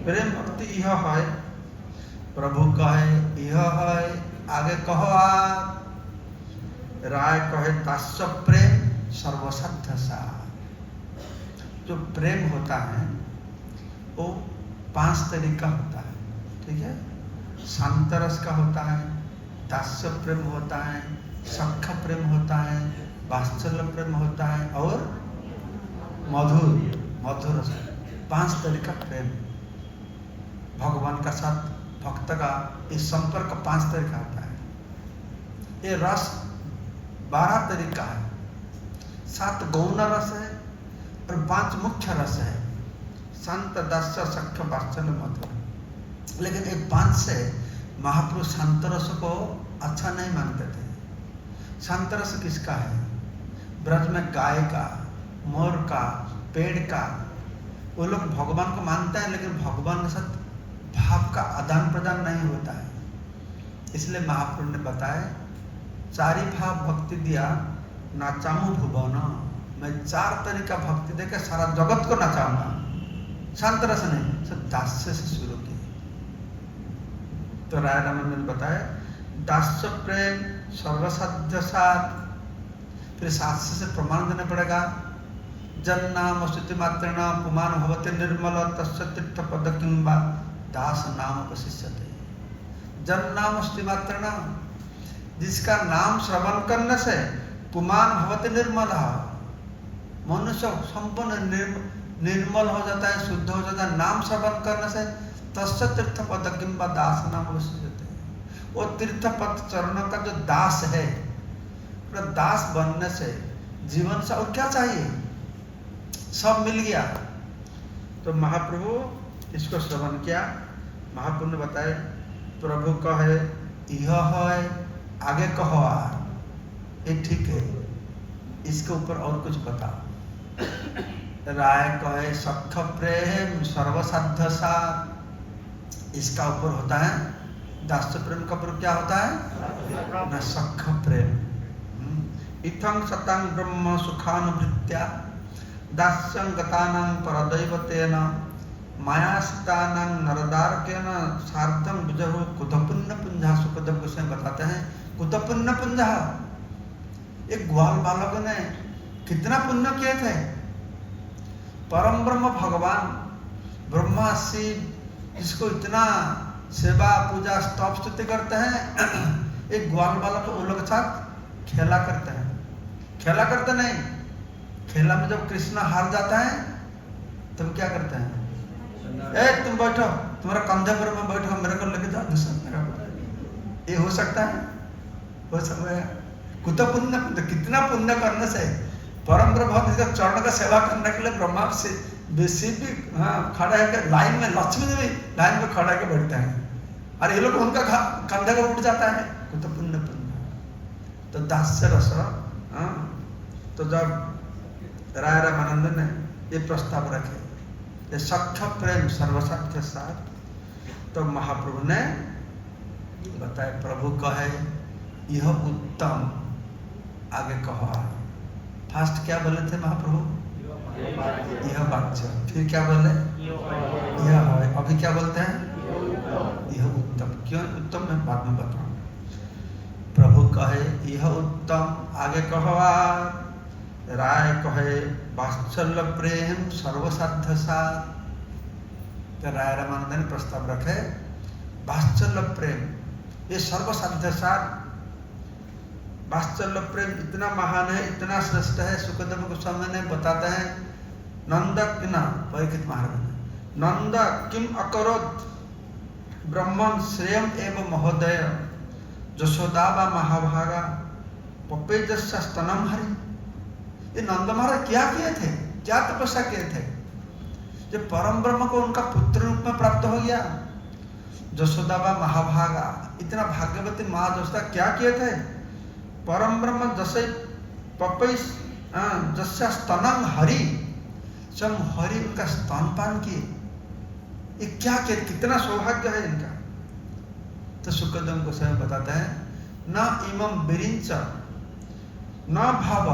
प्रेम भक्ति यह है। प्रभु कहे यह है, आगे कहो आप, राय कहे तास्य प्रेम सर्वसाध्य सा। जो प्रेम होता है वो 5 तरीका होता है, ठीक है। शांत रस का होता है, दास्य प्रेम होता है, सख प्रेम होता है, वात्सल्य प्रेम होता है और मधुर रस। 5 तरीका प्रेम भगवान का साथ भक्त का इस संपर्क 5 तरीका होता है। ये रस 12 तरीका है, 7 गौण रस है और 5 मुख्य रस है, शांत दास्य सख्य वात्सल्य मधुर। लेकिन ये 5 से महापुरुष शांत रस को अच्छा नहीं मानते थे। शांत रस किसका है, ब्रज में गाय का, मोर का, पेड़ का, वो लोग भगवान को मानते हैं लेकिन भगवान के साथ भाव का आदान प्रदान नहीं होता है। इसलिए महाप्रभु ने बताया 4 भाव भक्ति दिया, नाचामु भुवन, मैं 4 तरीका भक्ति देकर सारा जगत को नचाऊंगा। शांत रस नहीं, सब दास्य से शुरू की। तो राय रामानंद ने बताया दास्य प्रेम सर्वसाध्य साथ। फिर शास्त्र से प्रमाण देना पड़ेगा, जन्नाम स्तुति मात्रेण पुमान भवते निर्मल तस्य तीर्थ पद किंबा दास नाम उपशिष्यते। जन्नाम स्तुति मात्रेण, जिसका नाम श्रवण करने से पुमान भवते निर्मल, मनुष्य संपूर्ण निर्मल हो जाता है, शुद्ध हो जाता है। नाम श्रवण करने से तस्य तीर्थ पद किंबा दास नाम उपशिष्यते। वो तीर्थ पद चरणों का जो दास है, दास बनने से जीवन से और क्या चाहिए, सब मिल गया। तो महाप्रभु इसको श्रवण किया। महाप्रभु ने बताया प्रभु कहे यह है, आगे कहो ये ठीक है, इसके ऊपर और कुछ बताओ। राय कहे सख्य प्रेम सर्वसाध्य सा, इसका ऊपर होता है दास्य प्रेम का ऊपर क्या होता है ना, सख्य प्रेम। इथं सतां ब्रह्म सुखानुभृत्या दास्यं गतानां परदैवतेन मायासितानां नरदार्केन सार्धं विजहो कुतपुण्य पुंजा। सुखदेव गोस्वामी बताते हैं कुतपुण्य पुंजा, एक ग्वाल बालक ने कितना पुण्य किए थे। परम ब्रह्म भगवान ब्रह्मा शिव, जिसको इतना सेवा पूजा स्तव स्तुति करते हैं, एक ग्वाल बालक वो लोग के साथ खेला करते हैं। खेला करते नहीं, खेला में जब कृष्ण हार जाता है तब क्या करते हैं, ए तुम बैठो, तुम्हारा कंधे पर मैं बैठा मेरे को लेके जाओ दूसरा मेरा, ये हो सकता है? हो सकता है? कुत पुण्य, कितना पुण्य करने से परम ब्रह्म इसका चरण का सेवा करने के लिए ब्रह्मा से बेसी भी खड़ा है लाइन में, लक्ष्मी देवी लाइन में खड़ा के बैठते हैं, और ये लोग उनका कंधे का उठ जाता है। कुत पुण्य पुण्य। तो दास्य रस, तो जब राय रामानंद ने ये प्रस्ताव रखे, ये सख्य प्रेम सर्वसत के साथ, तो महाप्रभु ने बताए, प्रभु कहे यह उत्तम, आगे कहो। फर्स्ट क्या बोले थे महाप्रभु? यह वाच्य। फिर क्या बोले? यह है। अभी क्या बोलते हैं? यह उत्तम। क्यों उत्तम मैं बाद में बताऊंगा। प्रभु कहे यह उत्तम, आगे कहो। राय कहे वात्सल्य प्रेम सर्वसाध्य सार। राय रामानंद ने प्रस्ताव रखे वात्सल्य प्रेम ये सर्वसाध्य सार। वात्सल्य प्रेम इतना महान है, इतना श्रेष्ठ है। सुखदेव गोस्वामी ने बताते हैं, नंद किना परीक्षित महाराज ने, नंद किम अकरोत ब्रह्मन श्रेयम एवं महोदय जशोदा व महाभागा पपेजस्य स्तनम हरि। ये नंद महाराज क्या किए थे, क्या तपस्या किए थे, जब परम ब्रह्म को उनका पुत्र रूप में प्राप्त हो गया। जशोदा व महाभागा, इतना भाग्यवती माँ जशोदा क्या किए थे, परम ब्रह्म जैसे पपई जैसा स्तनम हरि, जब हरि उनका स्तनपान किए, ये क्या किया, कितना सौभाग्य है इनका। तो सुखदेव गोस्वामी बताते हैं, न इमं विरिंच न भाव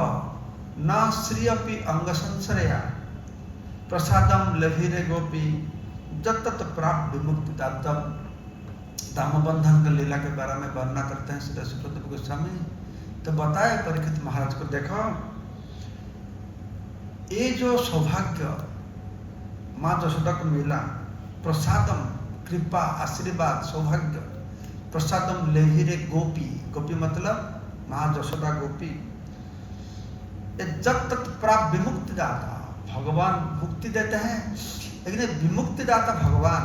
न श्री अपि अंग संसरया प्रसादम लभिरे गोपी जब तत् प्राप्त विमुक्ति। दामबंधन का लीला के बारे में वर्णना करते हैं श्री सुखदेव गोस्वामी। तो बताए परीक्षित महाराज को, देखो ये जो सौभाग्य माँ जशोदा को मिला, प्रसादम कृपा आशीर्वाद सौभाग्य, प्रसादम लेहिरे गोपी, गोपी मतलब माँ जशोदा गोपी, जब तक प्राप्त विमुक्ति दाता, भगवान मुक्ति देते हैं लेकिन विमुक्ति दाता भगवान।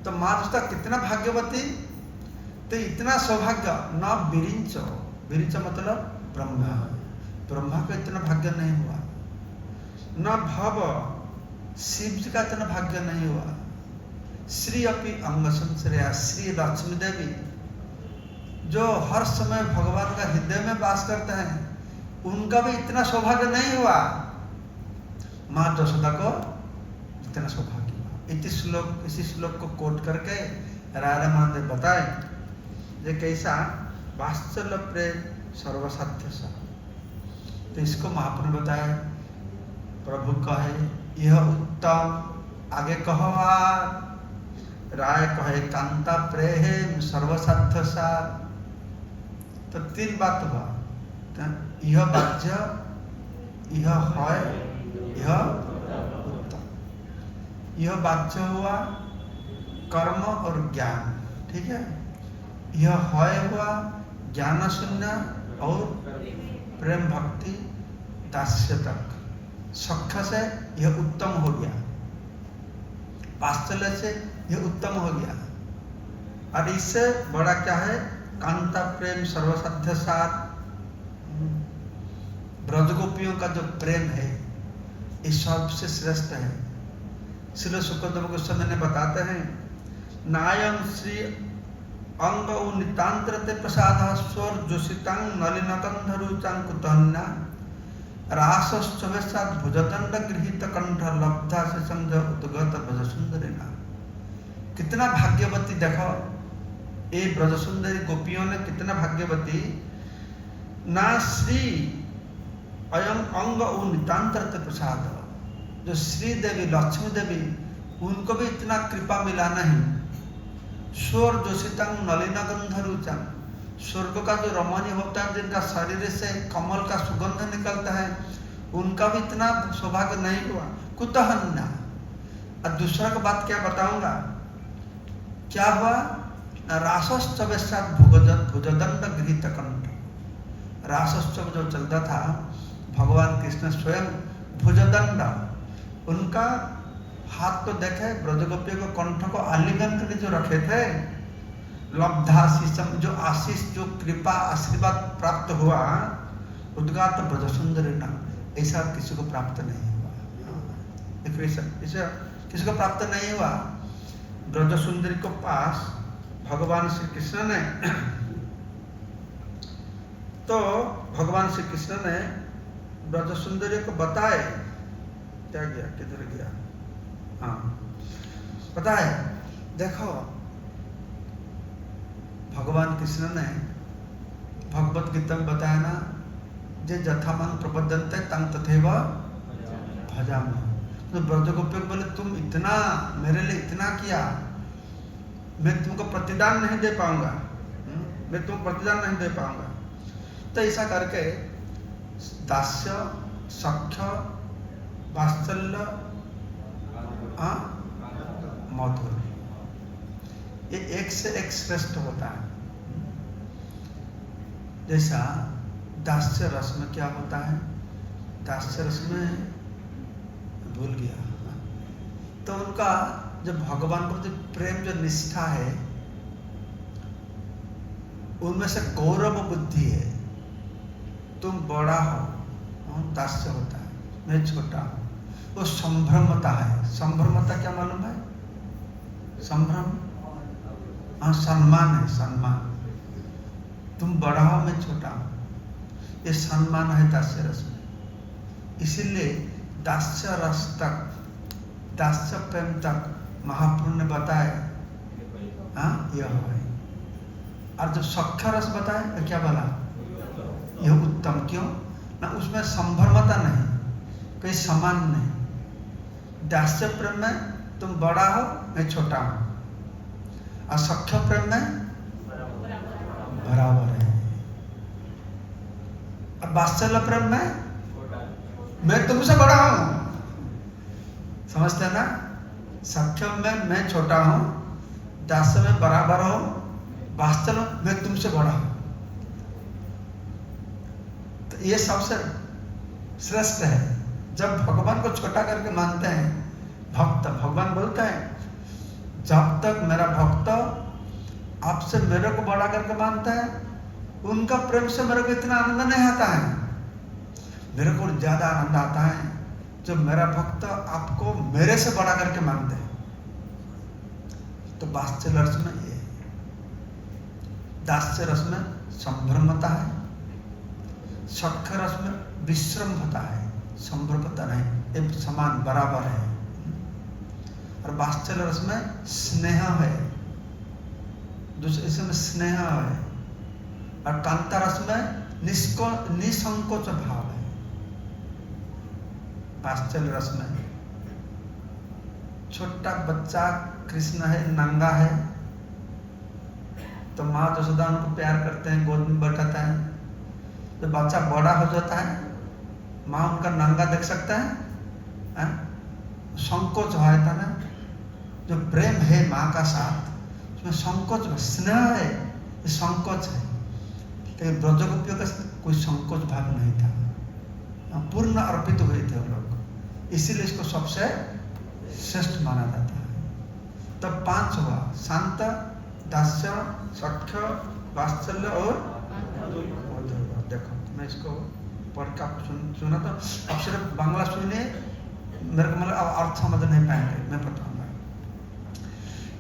तो माँ जशोदा कितना भाग्यवती, तो इतना सौभाग्य न विरिंच, विरिंच मतलब ब्रह्मा, ब्रह्मा का इतना भाग्य नहीं हुआ, न भव शिव जी का इतना भाग्य नहीं हुआ, श्री अपि अंग संश्रया, श्री लक्ष्मी देवी जो हर समय भगवान का हृदय में वास करते हैं, उनका भी इतना सौभाग्य नहीं हुआ, माँ जशोदा को इतना सौभाग्य हुआ। इसी श्लोक को कोट करके राय रामानंद बताए जे कैसा वात्सल्य प्रेम सर्वसाध्य सा। तो इसको महाप्रभु बताए, प्रभु कहे यह उत्तम, आगे कहो। राय कहे कांता प्रेम सर्वसाध्य सार। तो तीन बात हुआ, यह वाच्य, यह है, यह उत्तम। यह वाच्य हुआ कर्म और ज्ञान, ठीक है। यह है हुआ ज्ञान शून्य और प्रेम भक्ति दास्य तक, सख्य से यह उत्तम हो गया, वात्सल्य से यह उत्तम हो गया। और इससे बड़ा क्या है, कांता प्रेम सर्वसाध्य सार। ब्रजगोपियों का जो प्रेम है ये सबसे श्रेष्ठ है। श्री सुखदेव गोस्वामी ने बताते हैं, नायम श्री अंग नितांत्रते प्रसाद स्वर जोशितांग नलिनकंधरुचांग कुतन्ना रासश्चवेशात भुजदंड गृहीत कंठ लब्धा से संग उद्गत भज सुंदरीना। कितना भाग्यवती, देखो ये ब्रज सुंदरी गोपियों ने कितना भाग्यवती, ना श्री अयम अंग नितांत्रते प्रसाद, जो श्री देवी लक्ष्मी देवी उनको भी इतना कृपा मिला नहीं। स्वर जोशितंग नलिना गंधरुचम, स्वर्ग का जो रमणीय होता है जिनका शरीर से कमल का सुगंध निकलता है, उनका भी इतना सौभाग्य नहीं हुआ। कुतहन्ना। और दूसरा का बात क्या बताऊंगा, क्या हुआ, रासोत्सव भुजदंड गृहीत कंठ। रासोत्सव जो चलता था, भगवान कृष्ण स्वयं भुजदंड, उनका हाथ को देखे, ब्रजगोपियों को कंठ को आलिंगन करके जो रखे थे, लब्धाशीषम, जो आशीष, जो कृपा आशीर्वाद प्राप्त हुआ, उद्गात ब्रज सुंदरी नाम, ऐसा किसी को प्राप्त नहीं हुआ। देखो ऐसा किसी को प्राप्त नहीं हुआ। ब्रज सुंदरी को पास भगवान श्री कृष्ण ने तो भगवान श्री कृष्ण ने ब्रज सुंदरी को बताए, क्या गया, किधर गया, हाँ बताए, देखो भगवान कृष्ण ने भगवत गीता में बताया ना, जे जथामान प्रबद्धन्ते तं तथैव भजामि। तो ब्रजगोपियों को बोले तुम इतना मेरे लिए इतना किया, मैं तुमको प्रतिदान नहीं दे पाऊंगा, मैं तुमको प्रतिदान नहीं दे पाऊंगा। तो ऐसा करके दास्य, सख्य, वात्सल्य, मधुर, ये एक से एक श्रेष्ठ होता है। जैसा दास्य रस में क्या होता है, दास्य रस में भूल गया, तो उनका जो भगवान पर जो प्रेम, जो निष्ठा है, उनमें से गौरव बुद्धि है। तुम बड़ा हो, दास्य होता है, मैं छोटा हूं, वो संभ्रमता है। संभ्रमता क्या मालूम है? संभ्रम, हाँ सम्मान है, सम्मान। तुम बड़ा हो, मैं छोटा हूं, ये सम्मान है दास्य रस में। इसीलिए दास्य रस तक, दास्य प्रेम तक महाप्रभु ने बताए, हाँ यह है। और जब सख्य रस बताए तो क्या बोला? यह उत्तम। क्यों ना? उसमें संभ्रमता नहीं, कोई समान नहीं। दास्य प्रेम में तुम बड़ा हो, मैं छोटा हूं, और सख्य प्रेम में बराबर है। और वात्सल्य प्रेम में मैं तुमसे बड़ा हूं, समझते हैं ना? सख्य में मैं छोटा हूं, दास्य में बराबर हो, वात्सल्य मैं तुमसे बड़ा हूं। तो ये सबसे श्रेष्ठ है। जब भगवान को छोटा करके मानते हैं भक्त, भगवान बोलते हैं जब तक मेरा भक्त आपसे मेरे को बड़ा करके मानता है, उनका प्रेम से मेरे को इतना आनंद नहीं आता है। मेरे को ज्यादा आनंद आता है जब मेरा भक्त आपको मेरे से बड़ा करके मानते हैं। तो वात्सल्य रस में ये, दास्य रस में संभ्रमता है, सख्य रस में विश्रम्भता है, संभ्रमता नहीं, एक समान बराबर है। और वात्सल्य रस में स्नेह है, दूसरे इसमें स्नेह है। और कांता रस में निसंकोच भाव है। वात्सल्य रस में छोटा बच्चा कृष्ण है, नंगा है, तो माँ यशोदा उनको प्यार करते हैं, गोद में बैठाता है। जब बच्चा बड़ा हो जाता है, माँ उनका नंगा देख सकता है, संकोच है ना। जो प्रेम है माँ का साथ, उसमें संकोच, स्नेह है, ये संकोच है। लेकिन ब्रजगोपियों का कोई संकोच भाव नहीं था, पूर्ण अर्पित हुए थे वो लोग, इसीलिए इसको सबसे श्रेष्ठ माना जाता है। तब 5 हुआ, शांत, दास्य, सख्य, वात्सल्य और मधुर। देखो मैं इसको पढ़ के आपको सुना तो अब सिर्फ बांग्ला सुनिए, मेरे को मतलब अर्थ समझ नहीं पाएंगे, मैं बताऊंगा।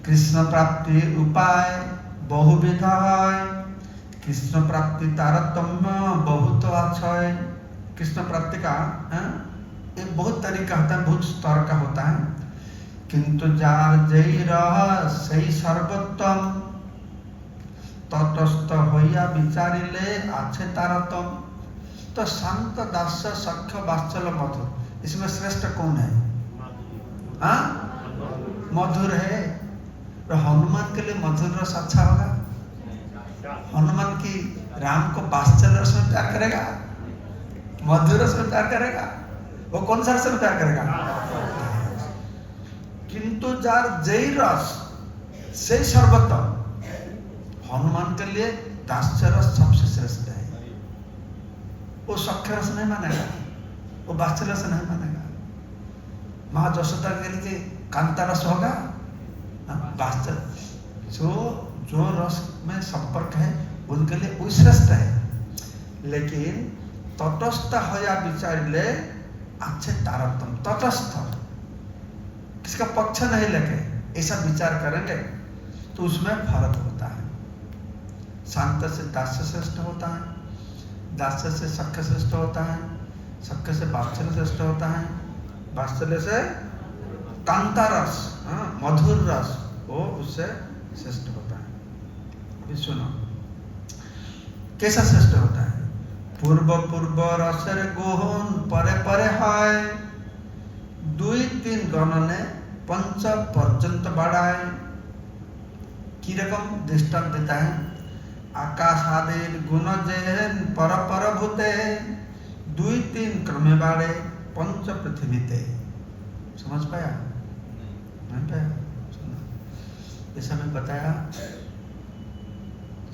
कृष्ण प्राप्ति उपाय बहुविध है, कृष्ण प्राप्ति तारतम्य बहुत अच्छा है। कृष्ण प्राप्ति का एक बहुत तरीका होता है, बहुत स्तर का होता है। किंतु जार जय रह सही सर्वोत्तम, तटस्थ होया विचारिले आछे तारतम। तो शांत, दास्य, सख्य, वात्सल्य, मधुर, इसमें श्रेष्ठ कौन है? मधुर है। तो हनुमान के लिए मधुर रस अच्छा होगा? हनुमान की राम को वात्सल्य रस में प्यार करेगा, मधुर रस में प्यार करेगा? वो कौन सा रस में प्यार करेगा? किंतु जार जय रस से सर्वोत्तम, हनुमान के लिए दास्य रस सबसे श्रेष्ठ है। वो सख्य रस नहीं मानेगा, वो वात्सल्य रस नहीं मानेगा। माँ यशोदा के लिए कांता रस होगा, वास्तव जो रस में संपर्क है उनके लिए वो श्रेष्ठ है। लेकिन तटस्थ होया विचार ले अच्छे तारतम, तटस्थ किसका पक्ष नहीं लेके ऐसा विचार करेंगे तो उसमें फर्क होता है। शांत से दास्य श्रेष्ठ होता है, दास्य से सख्य श्रेष्ठ होता है, सख्य से वात्सल्य श्रेष्ठ होता है, वात्सल्य से कांता रस, मधुर रस, वो उससे श्रेष्ठ होता है। अभी सुनो कैसा श्रेष्ठ होता है। पूर्व पूर्व रसर गोहन परे परे है, दुई तीन गणने पंच पर्यंत बढ़ाए। की रकम दृष्टांत देता है, आकाश आदि गुण जेहन पर पर भूते, दुई तीन क्रमे बाड़े पंच पृथ्वी ते। समझ पाया? नहीं पाया? सुनो, जैसा मैं बताया,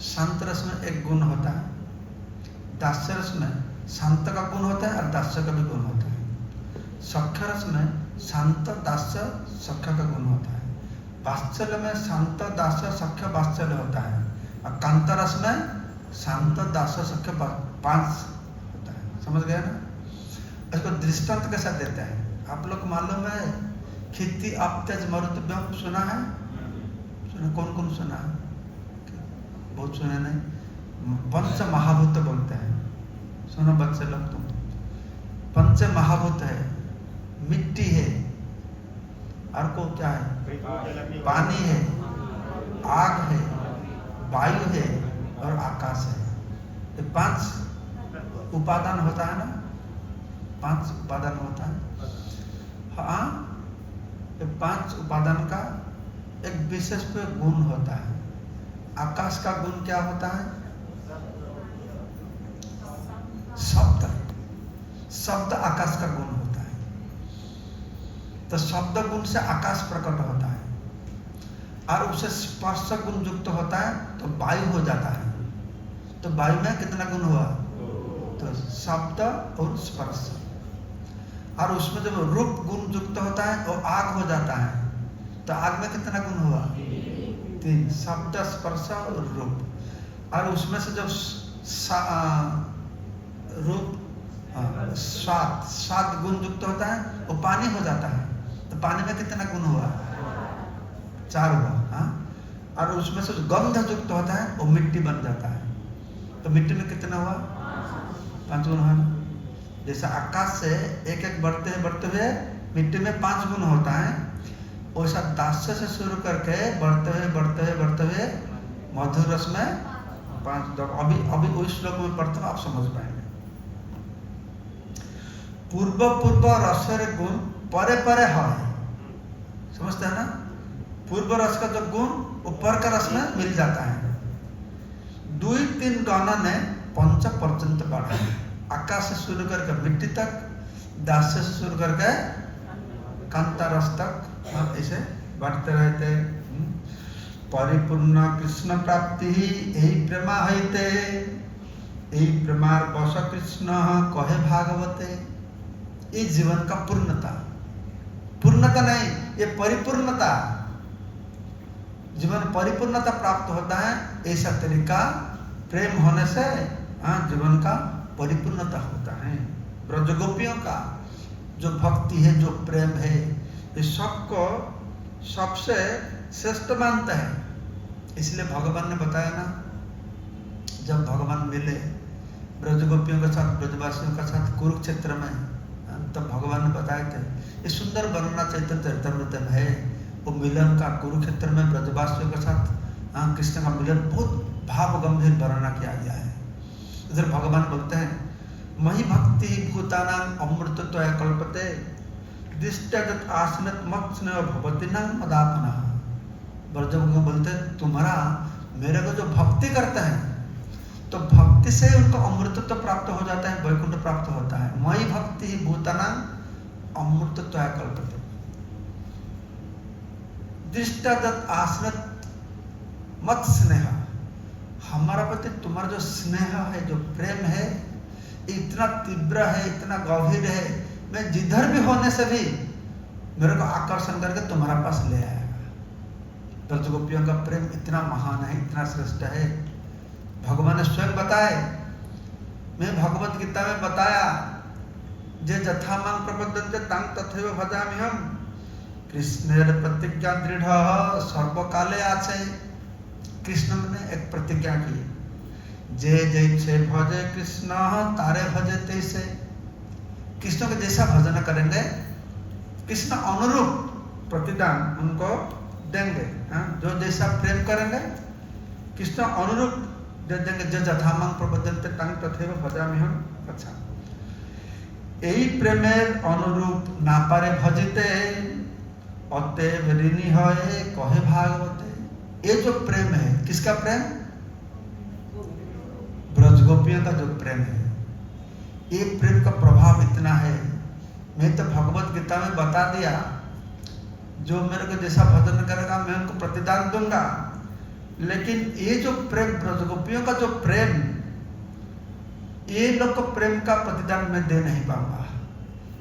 शांत रस में एक गुण होता है, दास्य रस में शांत का गुण होता है और दास्य का भी गुण होता है। सख्य रस में शांत दास्य सख्य का गुण होता है। वात्सल्य में शांत दास्य सख्य वात्सल्य होता है। और कांता रस में शांत दास्य सख्य 5 होता है। समझ गए ना? इसको दृष्टांत कैसा देते हैं आप लोग मालूम है? खेती अपत्यज मरुतव्यम सुना है? सुना? कौन कौन सुना है? बहुत सुने नहीं। पंच महाभूत बोलते हैं, सुनो बच्चे लोग तुम। पंच महाभूत है, मिट्टी है, और को क्या है? पानी है, आग है, वायु है और आकाश है। ये 5 उपादान होता है ना, 5 उपादान होता है। हाँ, ये 5 उपादान का एक विशेष पे गुण होता है। आकाश का गुण क्या होता है? शब्द। शब्द आकाश का गुण होता है। तो शब्द गुण से आकाश प्रकट होता है, और उसे स्पर्श गुण युक्त होता है तो वायु हो जाता है। तो वायु में कितना गुण हुआ? तो शब्द और स्पर्श। और उसमें जब रूप गुण युक्त होता है वो आग हो जाता है, तो आग में कितना गुण हुआ? 3, शब्द स्पर्श और रूप। और उसमें से जब रूप स्वाद गुण युक्त होता है वो पानी हो जाता है, तो पानी में कितना गुण हुआ? 4 हुआ। और उसमें से गंध युक्त होता है वो मिट्टी बन जाता है, तो मिट्टी में कितना हुआ? 5 गुण हुआ। जैसा आकाश से एक एक बढ़ते हुए मिट्टी में 5 गुण होता है, वैसा दास्य से शुरू करके बढ़ते हुए मधुर रस में 5। अभी उस श्लोक में पढ़ते हो आप समझ पाएंगे। पूर्व पूर्व रसर गुण परे परे है, समझते हैं ना? पूर्व रस का जो गुण ऊपर का रस में मिल जाता है। 2-3 गण ने पंच पर्यंत बढ़ा। आकाश से शुरू करके मिट्टी तक, दास्य से शुरू करके कांता रस तक, ऐसे बढ़ते रहते। परिपूर्ण कृष्ण प्राप्ति यही प्रेमा हईते, यही प्रेमार बस कृष्ण कहे भागवते। ये जीवन का पूर्णता, पूर्णता नहीं, ये परिपूर्णता। जीवन परिपूर्णता प्राप्त होता है, ऐसा तरीका प्रेम होने से जीवन का परिपूर्णता होता है। ब्रजगोपियों का जो भक्ति है, जो प्रेम है, ये सबको सबसे श्रेष्ठ मानता है। इसलिए भगवान ने बताया ना, जब भगवान मिले ब्रजगोपियों के साथ, ब्रजवासियों के साथ कुरुक्षेत्र में, तब भगवान ने बताए थे, ये सुंदर वर्णना चैतन्य चरितामृत में है, वो मिलन का कुरुक्षेत्र में ब्रजवासियों के साथ कृष्ण का मिलन बहुत भाव गंभीर वर्णना किया गया है। इधर भगवान बोलते हैं, मही भक्ति भूतानां अमृतत्व कल्पते, दिष्टगत आसनत मत स्नेह भवति न मदापना। ब्रजगोपियों बोलते हैं, तुम्हारा मेरे को जो भक्ति करते हैं, तो भक्ति से उनको अमृतत्व प्राप्त हो जाता है, वैकुंठ प्राप्त होता है। मही भक्ति भूतानां अमृतत्व कल्पते, दृष्टादत आसनत मत स्नेह। हमारा प्रति तुम्हारा जो स्नेह है, जो प्रेम है, इतना तीव्र है, इतना गंभीर है, मैं जिधर भी होने से भी मेरे को आकर्षण करके तुम्हारा पास ले आएगा। ब्रजगोपियों का प्रेम इतना महान है, इतना श्रेष्ठ है। भगवान ने स्वयं बताए, मैं भगवत गीता में बताया, जे जथा मां प्रपद्यन्ते तं तथैव भजामि हम। कृष्णेर प्रतिज्ञा दृढ़ सर्वकाले आछे। कृष्ण ने एक प्रतिज्ञा की, जे जैसे भजे कृष्ण तारे भजे तैसे। कृष्ण के जैसा भजन करेंगे, कृष्ण अनुरूप प्रतिदान उनको देंगे। जो जैसा प्रेम करेंगे कृष्ण अनुरूप दे देंगे। जो जथा मां प्रपद्यन्ते तं तथैव भजामि हम। अच्छा, यही प्रेमेर अनुरूप ना पारे भजिते अतएव ऋणी होए कहे भागवते। ये जो प्रेम है, किसका प्रेम? ब्रजगोपियों का जो प्रेम है, ये प्रेम का प्रभाव इतना है। मैं तो भगवत गीता में बता दिया, जो मेरे को जैसा भजन करेगा मैं उनको प्रतिदान दूंगा। लेकिन ये जो प्रेम, ब्रजगोपियों का जो प्रेम, ये लोग को प्रेम का प्रतिदान मैं दे नहीं पाऊंगा।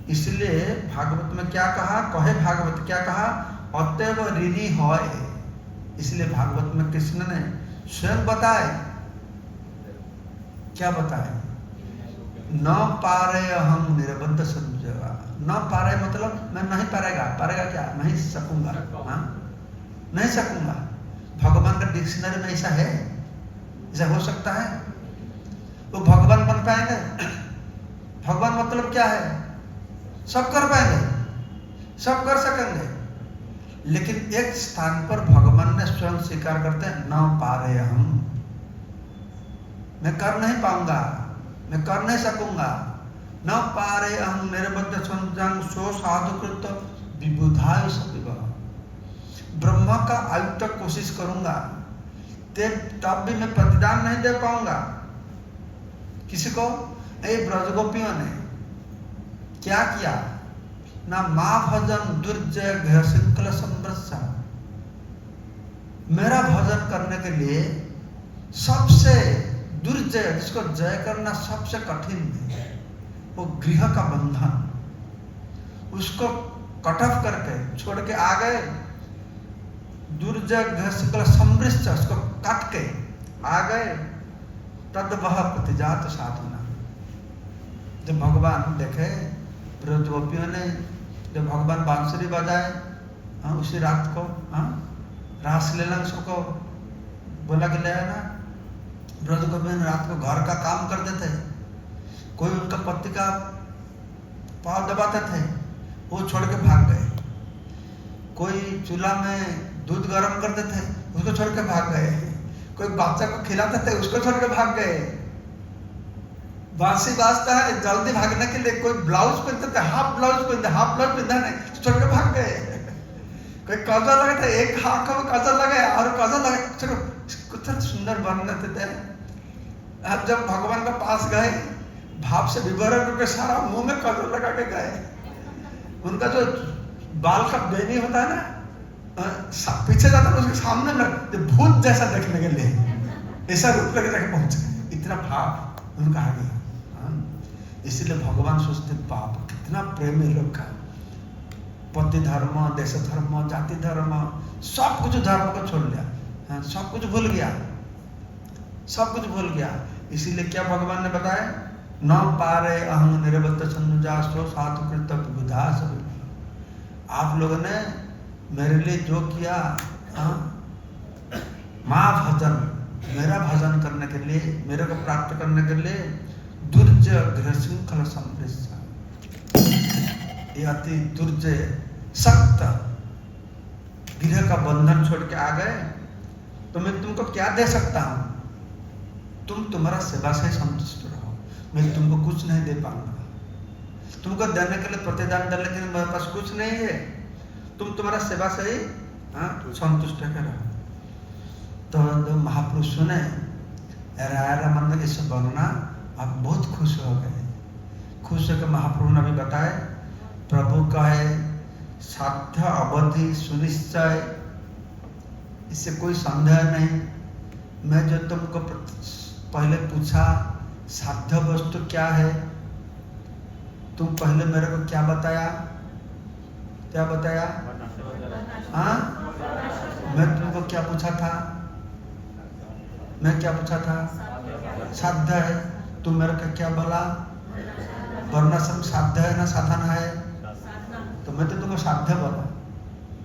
इसलिए भागवत में क्या कहा, कहे भागवत क्या कहा, अतएव ऋणी होए। इसलिए भागवत में कृष्ण ने स्वयं बताए, क्या बताए? न पारे हम निरबद्ध समझेगा। न पारे मतलब मैं नहीं पारेगा, पारेगा क्या? नहीं सकूंगा। नहीं सकूंगा। भगवान का डिक्शनरी में ऐसा है? ऐसा हो सकता है? वो भगवान बन पाएंगे? भगवान मतलब क्या है? सब कर पाएंगे, सब कर सकेंगे। लेकिन एक स्थान पर भगवान ने स्वयं स्वीकार करते हैं, न पारे हम, मैं कर नहीं पाऊंगा, मैं कर नहीं सकूंगा। न पारे हम निरबद्ध संजंग सो साधुकृत विबुधाय सपिवा। ब्रह्मा का आयु तक कोशिश करूंगा, तब भी मैं प्रतिदान नहीं दे पाऊंगा। किसी को? ये ब्रजगोपियों ने क्या किया? ना मां भजन दुर्जय घृ श्रृंखल संवत्सर। मेरा भजन करने के लिए सबसे दुर्जय, जिसको जय करना सबसे कठिन है, वो गृह का बंधन, उसको कट ऑफ करके छोड़ के आ गए। दुर्जय घृ श्रृंखल संवत्सर, उसको काट के आ गए। तद वह प्रतिजात साधना। जब भगवान देखे, ब्रजगोपियों ने जब भगवान बांसुरी बजाए, उसी रात को रास लीला सबको बोला कि ले आना। ब्रजगोपियों रात को घर का काम करते थे, कोई उनका पति का पाँव दबाते थे, वो छोड़ के भाग गए। कोई चूल्हा में दूध गर्म करते थे, उसको छोड़ के भाग गए। कोई बच्चा को खिलाते थे, उसको छोड़ के भाग गए। बांसी बाजता है, जल्दी भागने के लिए कोई ब्लाउज पहनते थे, हाफ ब्लाउज पहनते, हाफ ब्लाउज पहनता नहीं, छोड़ के भाग गए। कोई काजल लगे थे, एक आंख में काजल लगे और काजल लगे, चलो कुछ सुंदर बन लेते थे। अब जब भगवान के पास गए, भाव से विभोर करके सारा मुंह में काजल लगा के गए। उनका जो बाल का बेनी होता है ना, पीछे जाता है, उसके सामने में भूत जैसा देखने के लिए ऐसा रूप लेके जाके पहुंचे। इतना भाव उनका आ गया। इसलिए भगवान सोचते, बाप कितना प्रेम है लोग का। पति धर्म, देश धर्म, जाति धर्म, सब कुछ धर्म को छोड़ लिया, सब कुछ भूल गया, सब कुछ भूल गया। इसीलिए क्या भगवान ने बताया, न पारे अहं निरबद्ध संजा सो साधुकृत विबुधा सब। आप लोगों ने मेरे लिए जो किया, मां भजन, मेरा भजन करने के लिए, मेरे को प्राप्त करने के लिए दुर्जय घृ श्रृंखल संवत्सर, ये अति दुर्जय सख्त गृह का बंधन छोड़ के आ गए, तो मैं तुमको क्या दे सकता हूं? तुम तुम्हारा सेवा से संतुष्ट रहो, मैं तुमको कुछ नहीं दे पाऊंगा। तुमको देने के लिए, प्रतिदान देने के लिए मेरे पास कुछ नहीं है, तुम तुम्हारा सेवा से ही संतुष्ट रहो। तो महापुरुष सुने राय रमन इस वर्णना, आप बहुत खुश हो गए। खुश होकर महाप्रभु ने भी बताए, प्रभु कहे साध्य अवधि सुनिश्चय, इससे कोई संदेह नहीं। मैं जो तुमको पहले पूछा साध्य वस्तु क्या है, तुम पहले मेरे को क्या बताया? क्या बताया? हाँ, मैं तुमको क्या पूछा था? मैं क्या पूछा था? साध्य है। तुम मेरे को क्या बोला? वर्णाश्रम साध्य है ना साधन है? तो मैं तो तुमको साध्य बोला,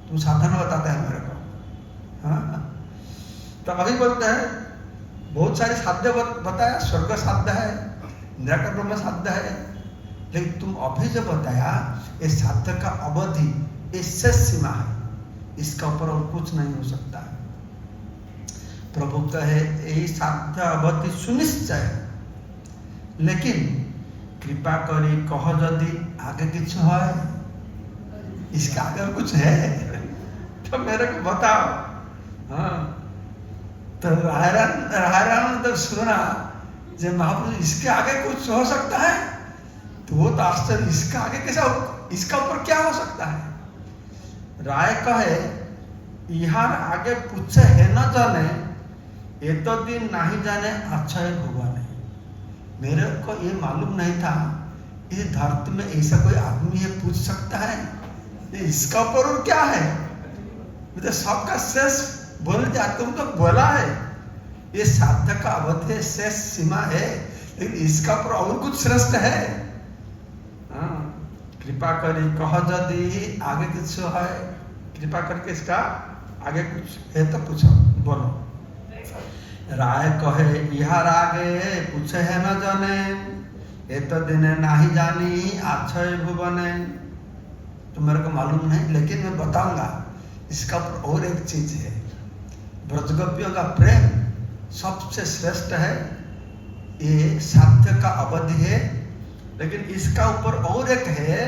तुम साधन बताते हैं मेरे को। हाँ, तो अभी बोलते हैं बहुत सारे साध्य बताया, स्वर्ग साध्य है, निराकार ब्रह्म साध्य है, लेकिन तुम अभी जो बताया ये साध्य का अवधि, ये शेष सीमा है, इसका ऊपर और कुछ नहीं हो सकता है। प्रभु कहे यही साध्य अवधि सुनिश्चय, लेकिन कृपा करी कह जदि आगे कुछ है, इसका अगर कुछ है तो मेरे को बताओ। हाँ, तो रायरान तो सुना जब महापुरुष इसके आगे कुछ हो सकता है, तो वो तो आश्चर्य, इसका आगे कैसा, इसका ऊपर क्या हो सकता है? राय कहे इहार आगे पूछे है न जाने, ये तो दिन नहीं जाने अक्षय भगवान है। मेरे को ये मालूम नहीं था इस धरती में ऐसा कोई आदमी है पूछ सकता है, इसका ऊपर और क्या है? मुझे सबका शेष बोल दिया, तुम तो बोला है ये साध्य का अवधि शेष सीमा है, लेकिन इसका ऊपर और कुछ श्रेष्ठ है। हाँ, कृपा करी कह जदि आगे कुछ है, कृपा करके इसका आगे कुछ है तो पूछो, बोलो। राय कहे इहार आगे पूछे है न जाने, ये तो दिन नहीं जानी अक्षय भुवने। तो मेरे को मालूम नहीं, लेकिन मैं बताऊंगा इसका ऊपर और एक चीज है। ब्रजगोपियों का प्रेम सबसे श्रेष्ठ है, ये साध्य का अवधि है, लेकिन इसका ऊपर और एक है,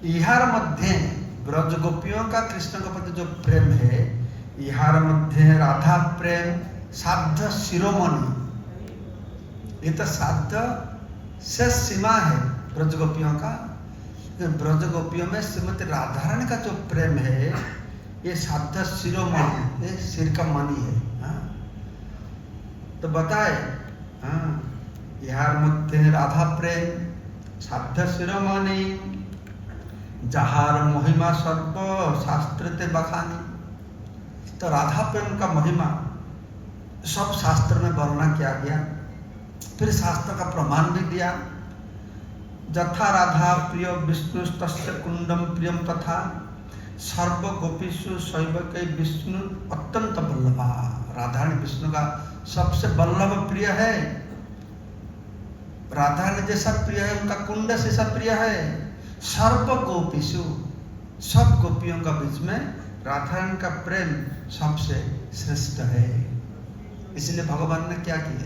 इहार मध्य ब्रजगोपियों का कृष्ण के प्रति जो प्रेम है, इहार मध्य राधा प्रेम साध्य शिरोमणि, ये तो साध्य शेष सीमा है ब्रजगोपियों का। ब्रजगोपियों में श्रीमती राधा रानी का जो प्रेम है, ये साध्य शिरोमणि, ये सिर का मणि है। हाँ, तो बताए, हाँ, इहार मध्य राधा प्रेम साध्य शिरोमणि, जहार महिमा सर्व शास्त्र बखानी। तो राधा प्रेम का महिमा सब शास्त्र में वर्णना किया गया, फिर शास्त्र का प्रमाण भी दिया। जथा राधा प्रिय विष्णु तस्य कुंडम प्रियम तथा सर्व गोपीषु शैव के विष्णु अत्यंत बल्लभा। राधा ने विष्णु का सबसे बल्लभ प्रिय है, राधा ने जैसा प्रिय है उनका कुंड जैसा प्रिय है। सर्व गोपीषु, सब गोपियों का बीच में राधा रानी का प्रेम सबसे श्रेष्ठ है। इसलिए भगवान ने क्या किए,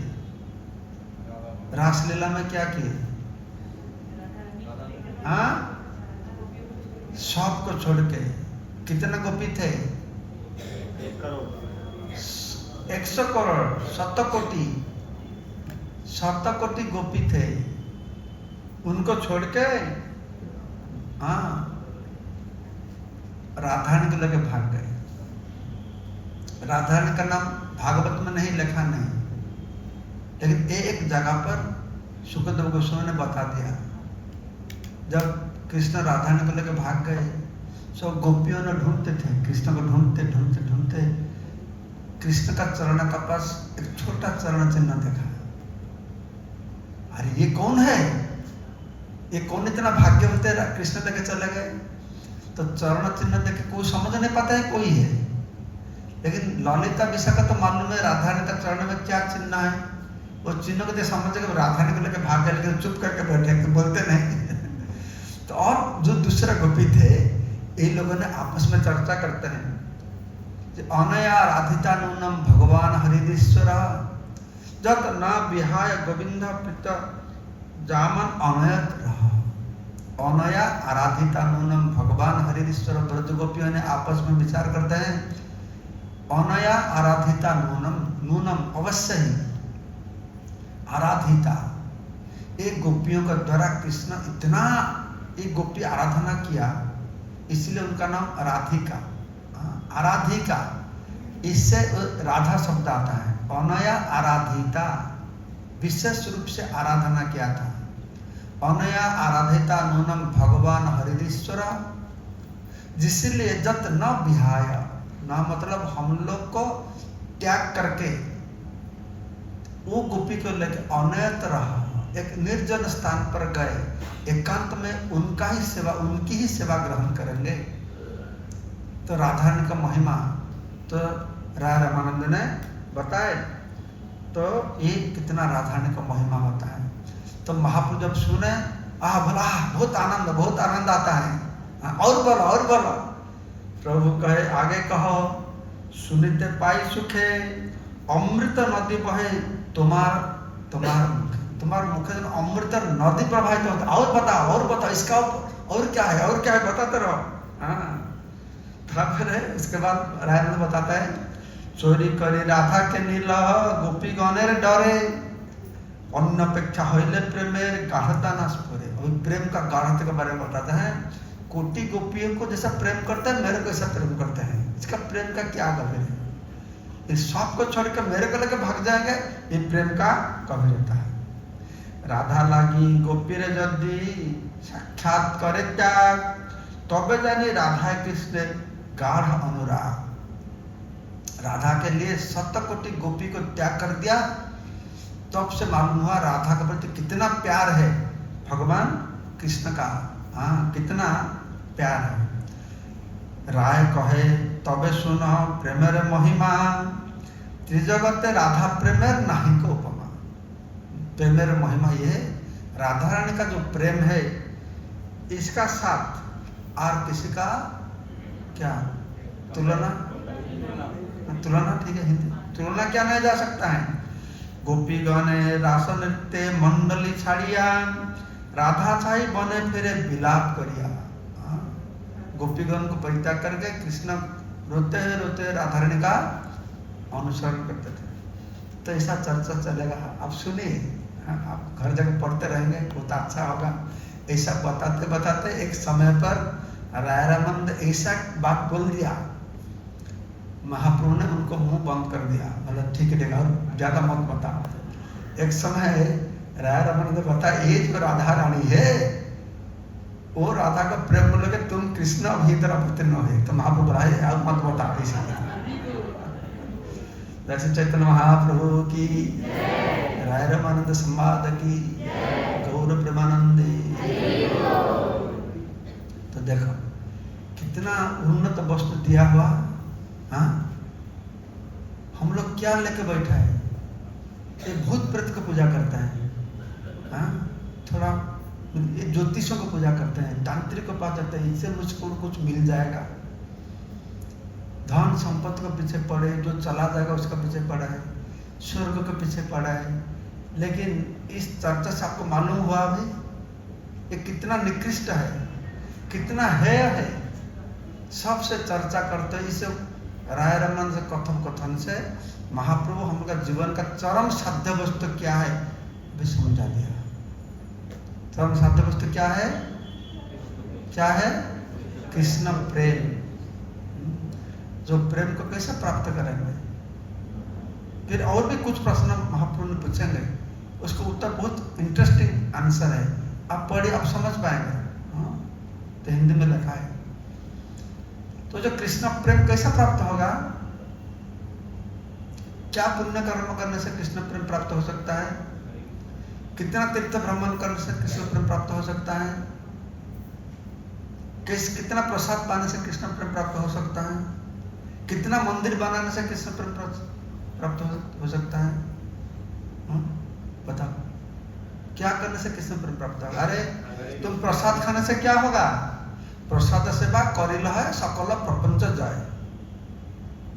रासलीला में क्या किए? हाँ, सबको छोड़ के, कितने गोपी थे? 100 करोड़, 7 कोटि गोपी थे, उनको छोड़ के हाँ राधारानी को लेके भाग गए। राधारानी का नाम भागवत में नहीं लिखा नहीं, लेकिन एक जगह पर सुखदेव गोस्वामी ने बता दिया। जब कृष्ण राधारानी को लेकर भाग गए, सब गोपियों ने ढूंढते थे कृष्ण को, ढूंढते ढूंढते ढूंढते कृष्ण का चरण का पास एक छोटा चरण चिन्ह देखा। अरे ये कौन है, ये कौन इतना भाग्यवंत है, कृष्ण लेके चले गए। तो चरण चिन्ह देख के कोई समझ नहीं पाता है कोई है, लेकिन ललिता विशाखा तो मालूम है राधारानी का चरण में क्या चिन्ह है। वो चिन्ह को देख समझ के राधारानी को लेकर भाग गए, लेकिन चुप करके बैठे, बोलते नहीं। तो और जो दूसरा गोपी थे, इन लोगों ने आपस में चर्चा करते हैं, अनया राधिता नूनम भगवान हरिदेश्वर जत न विहाय गोविंद पिता जामन अनयत रहा। अनया आराधिता नूनम भगवान हरिदेश्वर। ब्रज गोपियों ने आपस में विचार करते हैं, अनया आराधिता नूनम, नूनम अवश्य ही आराधिता, एक गोपियों का द्वारा कृष्ण इतना एक गोपी आराधना किया, इसलिए उनका नाम राधिका, आराधिका, इससे राधा शब्द आता है। अनया आराधिता, विशेष रूप से आराधना किया था। अनया आराधिता नूनम भगवान हरिदेश्वर जिसलिए जत न विहाय, ना मतलब हम लोग को त्याग करके वो गोपी को लेके अनयत रहा, एक निर्जन स्थान पर गए, एकांत में उनका ही सेवा, उनकी ही सेवा ग्रहण करेंगे। तो राधा रानी का महिमा तो राय रामानंद ने बताए। तो ये कितना राधा रानी का महिमा होता है। तो महाप्रभु जब सुने बोला बहुत आनंद आता है, और बोलो। प्रभु कहे आगे कहो, सुनिते पाई सुखे अमृत नदी बहे तुम्हार मुख अमृत नदी प्रवाहित होता। और बताओ इसका और क्या है बताते रहो। फिर उसके बाद रायनंद बताता है, चोरी करी राधा के नील गोपी गणेर डरे, अन्न अपेक्षा होइले प्रेमेर गाढ़ता ना स्फुरे। और प्रेम का गाढ़ता के बारे में बताता है, कोटि गोपियों को जैसा प्रेम करता है मेरे को ऐसा प्रेम करते हैं। इसका प्रेम का क्या गंभीर है, इस सब को छोड़ के मेरे को लेकर भाग जाएंगे, ये प्रेम का गंभीरता है। राधा लागी गोपीर जदि साक्षात करे त्याग, तबे जानी राधा कृष्ण गाढ़ अनुराग। राधा के लिए 7 कोटि गोपी को त्याग कर दिया, तब से मालूम हुआ राधा के प्रति कितना प्यार है भगवान कृष्ण का। कितना प्यार है। राय कहे तबे सुनो प्रेमेर महिमा, त्रिजगते राधा प्रेमेर नाही को उपमा। प्रेमेर महिमा ये है, राधा रानी का जो प्रेम है इसका साथ और किसी का क्या तुलना ठीक है, हिंदी तुलना क्या नहीं जा सकता है। गोपी गणे रास नृत्य मंडली छाड़िया, राधा छाई बने फिरे विलाप करिया। गोपीगण को परित्याग करके कृष्ण रोते राधा रानी का अनुसरण करते थे। तो ऐसा चर्चा चलेगा, आप सुनिए, आप घर जाकर पढ़ते रहेंगे, बहुत अच्छा होगा। ऐसा बताते एक समय पर राय रामानंद ऐसा बात बोल दिया, महाप्रभु ने उनको मुंह बंद कर दिया, मतलब ठीक है और ज्यादा मत बताओ। एक समय राय रामानंद बताया, ये जो राधा रानी है वो राधा का प्रेम बोलोगे तुम कृष्ण भीतर अवतीर्ण हो, तो महाप्रभु राय अब मत बता। ऐसे चैतन्य महाप्रभु की, राय रामानंद संवाद की, गौर प्रेमानंदी। तो देखो कितना उन्नत वस्तु दिया हुआ। हम लोग क्या लेके बैठा है, ये भूत प्रेत को पूजा करता है, थोड़ा ज्योतिषों को पूजा करते हैं, तांत्रिक को पास जाते हैं, इससे मुझको कुछ मिल जाएगा। धन संपत्ति को पीछे पड़े, जो चला जाएगा उसका पीछे पड़ा है, स्वर्ग के पीछे पड़ा है। लेकिन इस चर्चा से आपको मालूम हुआ अभी ये कितना निकृष्ट है, कितना हेय है। सबसे चर्चा करते हैं। इसे राय रामानंद से कथन से महाप्रभु हमका जीवन का चरम साध्य वस्तु क्या है भी समझा दिया। चरम साध्य वस्तु क्या है? कृष्ण प्रेम। जो प्रेम को कैसे प्राप्त करेंगे? फिर और भी कुछ प्रश्न महाप्रभु ने पूछेंगे, उसका उत्तर बहुत इंटरेस्टिंग आंसर है, आप पढ़िए, आप समझ पाएंगे। तो हिंदी में लिखा है। तो जो कृष्ण प्रेम कैसा प्राप्त होगा? क्या पुण्य कर्म करने से कृष्ण प्रेम प्राप्त हो सकता है? कितना तीर्थ भ्रमण करने से कृष्ण प्रेम प्राप्त हो सकता है? कितना प्रसाद पाने से कृष्ण प्रेम प्राप्त हो सकता है? कितना मंदिर बनाने से कृष्ण प्रेम प्राप्त हो सकता है? बताओ, क्या करने से कृष्ण प्रेम प्राप्त होगा? अरे तुम प्रसाद खाने से क्या होगा? प्रसाद सेवा करिल है सकल प्रपंच जाए,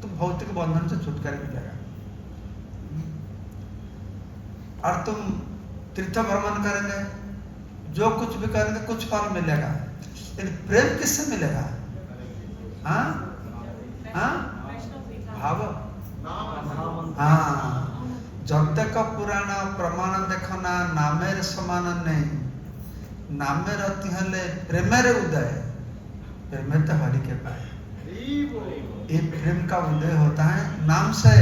तुम भौतिक बंधन से छुटकारा मिलेगा। और तुम तीर्थ भ्रमण करेंगे, जो कुछ भी करेंगे कुछ फल मिलेगा, लेकिन प्रेम किससे मिलेगा? भाव। जब तक पुराण प्रमाण देखना नामेर समान नहीं, नामेर अति हले प्रेमेर उदय, प्रेम तो हरि के पाए। ये प्रेम का उदय होता है नाम से।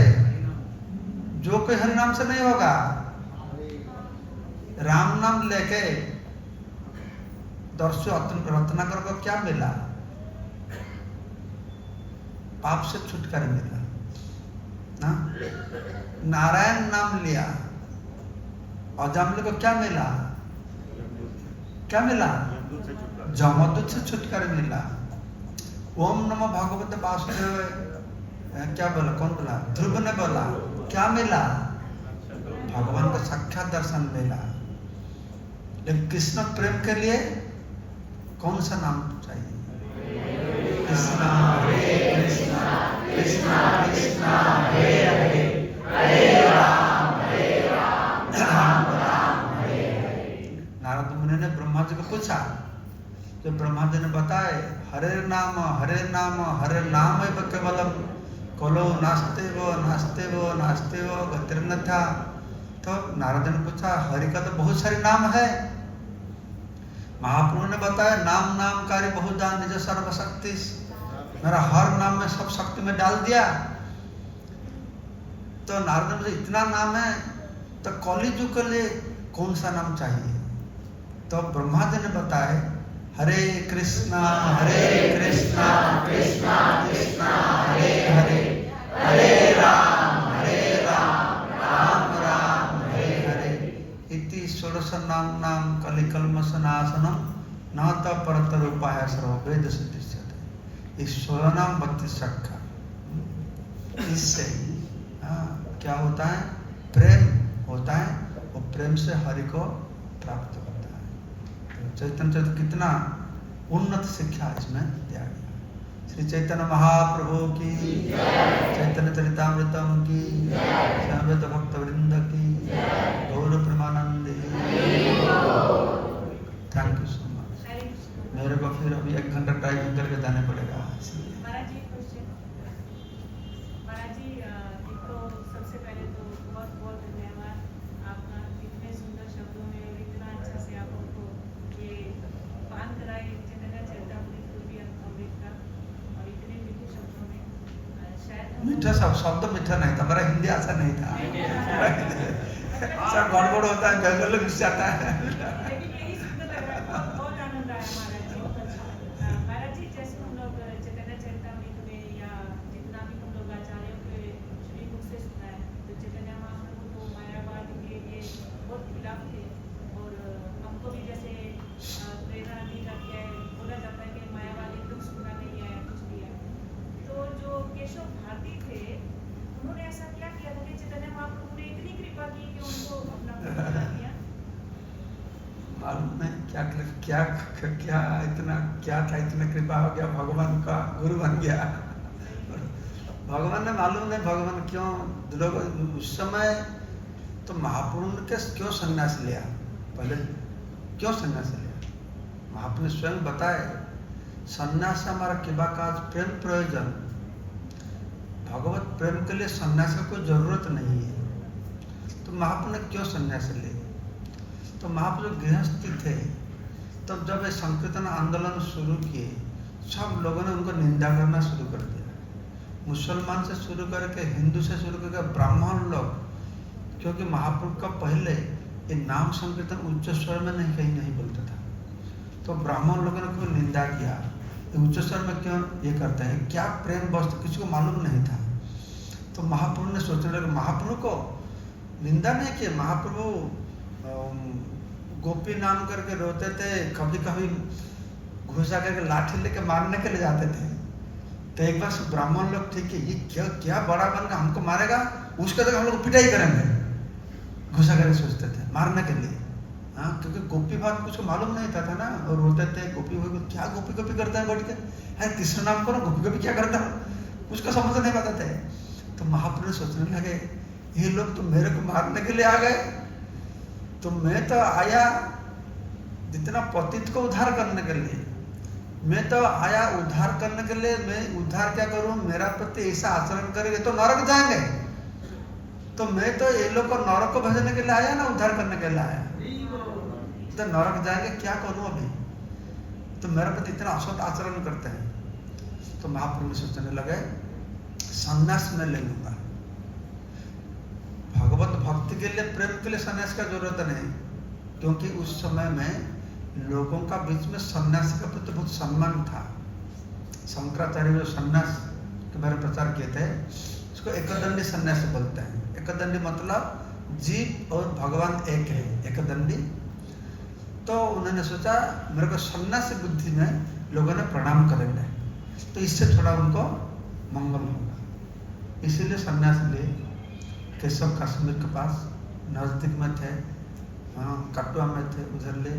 जो कोई हरि नाम से नहीं होगा, राम नाम लेके दर्शो रत्नाकर को क्या मिला? पाप से छुटकारा मिला ना। नारायण नाम लिया और जामले को क्या मिला? क्या मिला? जमदूत से छुटकारा मिला। ओम नमो भगवते वासुदेव क्या बोला? कौन बोला? ध्रुव ने बोला। क्या मिला? भगवान का साक्षात दर्शन मिला। लेकिन कृष्ण प्रेम के लिए कौन सा नाम चाहिए? कृष्णा हरे कृष्णा कृष्णा कृष्णा हरे हरे हरे राम राम राम हरे हरे। नारद मुनि ने ब्रह्मा जी को पूछा, तो ब्रह्मा जी ने बताए हरे नाम हरे नाम एव केवलम कलो नास्ते वो गतिर्नथा। तो नारद ने पूछा हरि का तो बहुत सारे नाम है। महाप्रभु ने बताया नाम नामकारी बहुदान निज सर्वशक्ति, मेरा हर नाम में सब शक्ति में डाल दिया। तो नारद ने इतना नाम है तो कलियुग के लिए कौन सा नाम चाहिए? तो ब्रह्मा जी ने बताया हरे कृष्णा कृष्णा कृष्णा हरे हरे हरे राम राम राम हरे हरे। इति षोडश नाम कलिकल्मषनाशनम न तो परतर उपाय सर्ववेद सिद्धिष्यते। इस 16 नाम 32 रखा। इससे क्या होता है? प्रेम होता है और प्रेम से हरि को प्राप्त होता है। चैतन्य चरित्र कितना उन्नत शिक्षा इसमें दिया गया। श्री चैतन्य महाप्रभु की, चैतन्य चरितामृतम की, समवेत भक्त वृंद की, Gaur Premanand. Thank you so much. मेरे को फिर अभी 1 घंटा ड्राइविंग करके जाने पड़ेगा। सबसे पहले तो बहुत बहुत धन्यवाद आपका, इतने सुंदर शब्दों में और इतना अच्छा से आप हमको ये पान कराए चैतन्य चरितामृत को भी अमृत का, और इतने मीठे शब्दों में। शायद मीठा शब्द मीठा नहीं था, मेरा हिंदी अच्छा नहीं था। सब गड़बड़ होता है, गलगल घुस जाता है। लेकिन यही सुंदर लग रहा है, बहुत आनंद आया महाराज जी। जैसे हम लोग चैतन्य चरितामृत में या जितना भी हम लोग आचार्यों के श्री मुख से सुना है, तो चैतन्य महाप्रभु तो मायावाद के लिए बहुत खिलाफ थे, और हमको भी जैसे प्रेरणा दी जाती है, बोला जाता है कि मायावाद एकदम सुनना नहीं है, कुछ भी है। तो जो केशव भारती थे, उन्होंने ऐसा क्या किया था कि चैतन्य महाप्रभु ने इतनी कृपा की कि उनको अपना गुरु बना दिया? मालूम नहीं क्या क्या क्या इतना क्या था, इतना कृपा हो गया, भगवान का गुरु बन गया। भगवान ने मालूम नहीं भगवान क्यों लोग उस समय तो महाप्रभु ने क्यों संन्यास लिया? पहले क्यों संन्यास लिया? महाप्रभु ने स्वयं बताए संन्यास हमारा किबा काज प्रेम प्रयोजन। भगवत प्रेम के लिए संन्यास की कोई जरूरत नहीं है। तो महाप्रभु ने क्यों संन्यास लिया? तो महाप्रभु गृहस्थी थे, तब जब ये संकीर्तन आंदोलन शुरू किए, सब लोगों ने उनको निंदा करना शुरू कर दिया। मुसलमान से शुरू करके, हिंदू से शुरू करके ब्राह्मण लोग, क्योंकि महाप्रभु का पहले ये नाम संकीर्तन उच्च स्वर में नहीं कहीं नहीं बोलता था, तो ब्राह्मण लोगों ने कोई निंदा किया, उच्च स्वर में क्यों ये करते हैं, क्या प्रेम वस्तु किसी को मालूम नहीं था। तो महाप्रभु ने सोचने लगे, महाप्रभु को निंदा नहीं किया। महाप्रभु गोपी नाम करके रोते थे, कभी कभी घुसा करके लाठी लेके मारने के लिए जाते थे। तो एक बार ब्राह्मण लोग, ठीक है ये क्या क्या बड़ा बन का हमको मारेगा, उसके तक हम लोग पिटाई करेंगे, घुसा करके सोचते थे मारने के लिए। हाँ, क्योंकि गोपी बात कुछ मालूम नहीं था ना, और रोते थे गोपी क्या गोपी गोपी करते हैं बैठ के, है कृष्ण नाम करो, गोपी गोपी क्या करता है, उसका समझ नहीं पाते थे। तो महाप्रभु सोचने लगे ये लोग तो मेरे को मारने के लिए आ गए, तो मैं तो आया जितना पतित को उद्धार करने के लिए, मैं तो आया उद्धार करने के लिए। मैं उद्धार क्या करूं, मेरा प्रति ऐसा आचरण करेंगे तो नरक जाएंगे, तो मैं तो ये लोग को नरक को भेजने के लिए आया ना, उद्धार करने के लिए आया, तो नरक जाएंगे, क्या करूं अभी, तो मेरा प्रति इतना असत आचरण करते हैं। तो महाप्रभु सोचने लगे संन्यास में ले लूंगा। भगवत भक्ति के लिए, प्रेम के लिए संन्यास का जरूरत नहीं, क्योंकि उस समय में लोगों का बीच में सन्यासी का प्रति बहुत सम्मान था। शंकराचार्य जो सन्यास के बारे में प्रचार किए थे, इसको एकदंडी सन्यासी बोलते हैं। एकदंडी मतलब जीव और भगवान एक है, एकदंडी। तो उन्होंने सोचा मेरे को सन्यासी बुद्धि में लोगों ने प्रणाम करेंगे तो इससे थोड़ा उनको मंगल होगा, इसीलिए सन्यास लिए। केशव कश्मीर के पास नजदीक में थे, कटवा में थे, उधर ले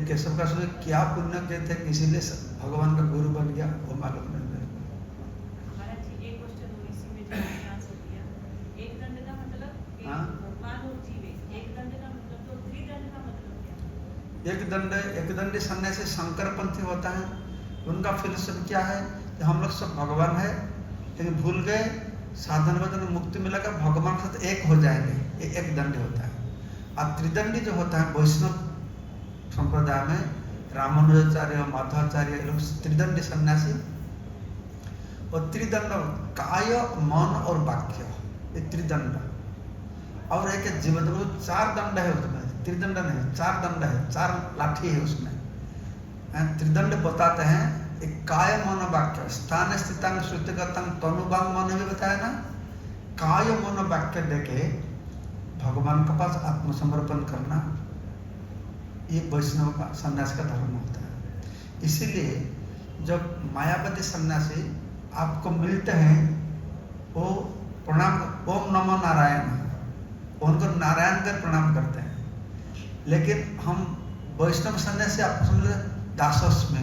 केशव कश्मीर क्या पुण्य के थे, इसीलिए भगवान का गुरु बन गया, वो मालूम नहीं मेरे को। महाराज जी एक क्वेश्चन वो इसी में जो आंसर दिया, एक दंड का मतलब भगवान और जीव, एक दंड का मतलब तो त्रिदंड का मतलब क्या? एक दंडी सन्यासी शंकरपंथी होता है, उनका फिलोसफी क्या है कि हम लोग सब भगवान है, लेकिन भूल गए साधन वजन मुक्ति मिलेगा भगवान के साथ एक हो जाएंगे, ये एक दंडी होता है। और त्रिदंडी जो होता है वैष्णव संप्रदाय में रामानुजाचार्य, माधवाचार्य, ये लोग त्रिदंडी सन्यासी। और त्रिदंड काय, मन और वाक्य, ये त्रिदंड। और एक जीवन में 4 दंड है उसमें, त्रिदंड नहीं, 4 दंड है, 4 लाठी है उसमें। त्रिदंड बताते हैं एक काय मन वाक्य, स्थान स्थितांग श्रुतिगतंग तनुवांग मन भी बताया ना। काय मन वाक्य देके भगवान के पास आत्मसमर्पण करना, ये वैष्णव का सन्यास का धर्म होता है। इसीलिए जब मायावादी सन्यासी आपको मिलते हैं वो प्रणाम, ओम नमो नारायण, उनको नारायण कर प्रणाम करते हैं। लेकिन हम वैष्णव सन्यासी आपको समझ दासस्मी,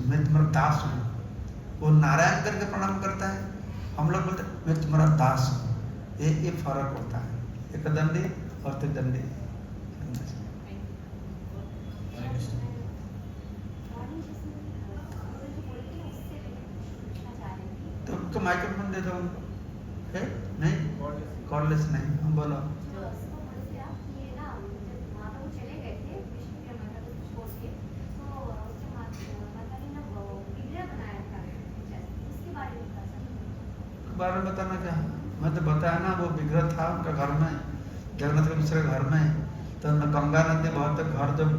मैं तुम्हारा दास हूँ, वो नारायण करके प्रणाम करता है, हम लोग बोलते मैं तुम्हारा दास हूँ। ये फर्क होता है एकदंडी और त्रिदंडी। तो उनको माइक्रोफोन दे दो उनको, है नहीं कॉर्डलेस नहीं, हम बोलो। बारे में बताना क्या, मैं तो बताया ना, वो विग्रह था उनका घर में, जगन्नाथ के दूसरे घर में। तो गंगा नदी बहुत घर जब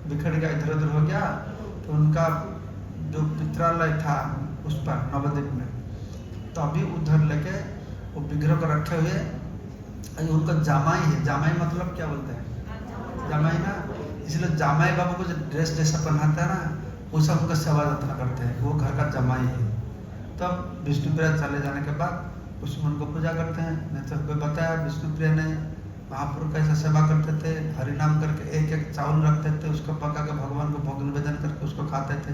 बिखर गया, इधर उधर हो गया, तो उनका जो पित्रालय था उस पर नवद्वीप में, तो अभी उधर लेके वो विग्रह को रखे हुए, उनका जामाई है। जामाई मतलब क्या बोलते हैं, जामाई ना, इसलिए जामाई बाबू को जो ड्रेस जैसा पहनाता है ना, वो सब उनका सेवा जतना करते हैं, वो घर का जामाई है। तब विष्णुप्रिया चले जाने के बाद उसमें उनको पूजा करते हैं। नहीं तो कोई बताया विष्णुप्रिया ने महापुरुष कैसे सेवा करते थे, हरिनाम करके एक एक चावल रखते थे, उसको पका के भगवान को भोग निवेदन करके उसको खाते थे।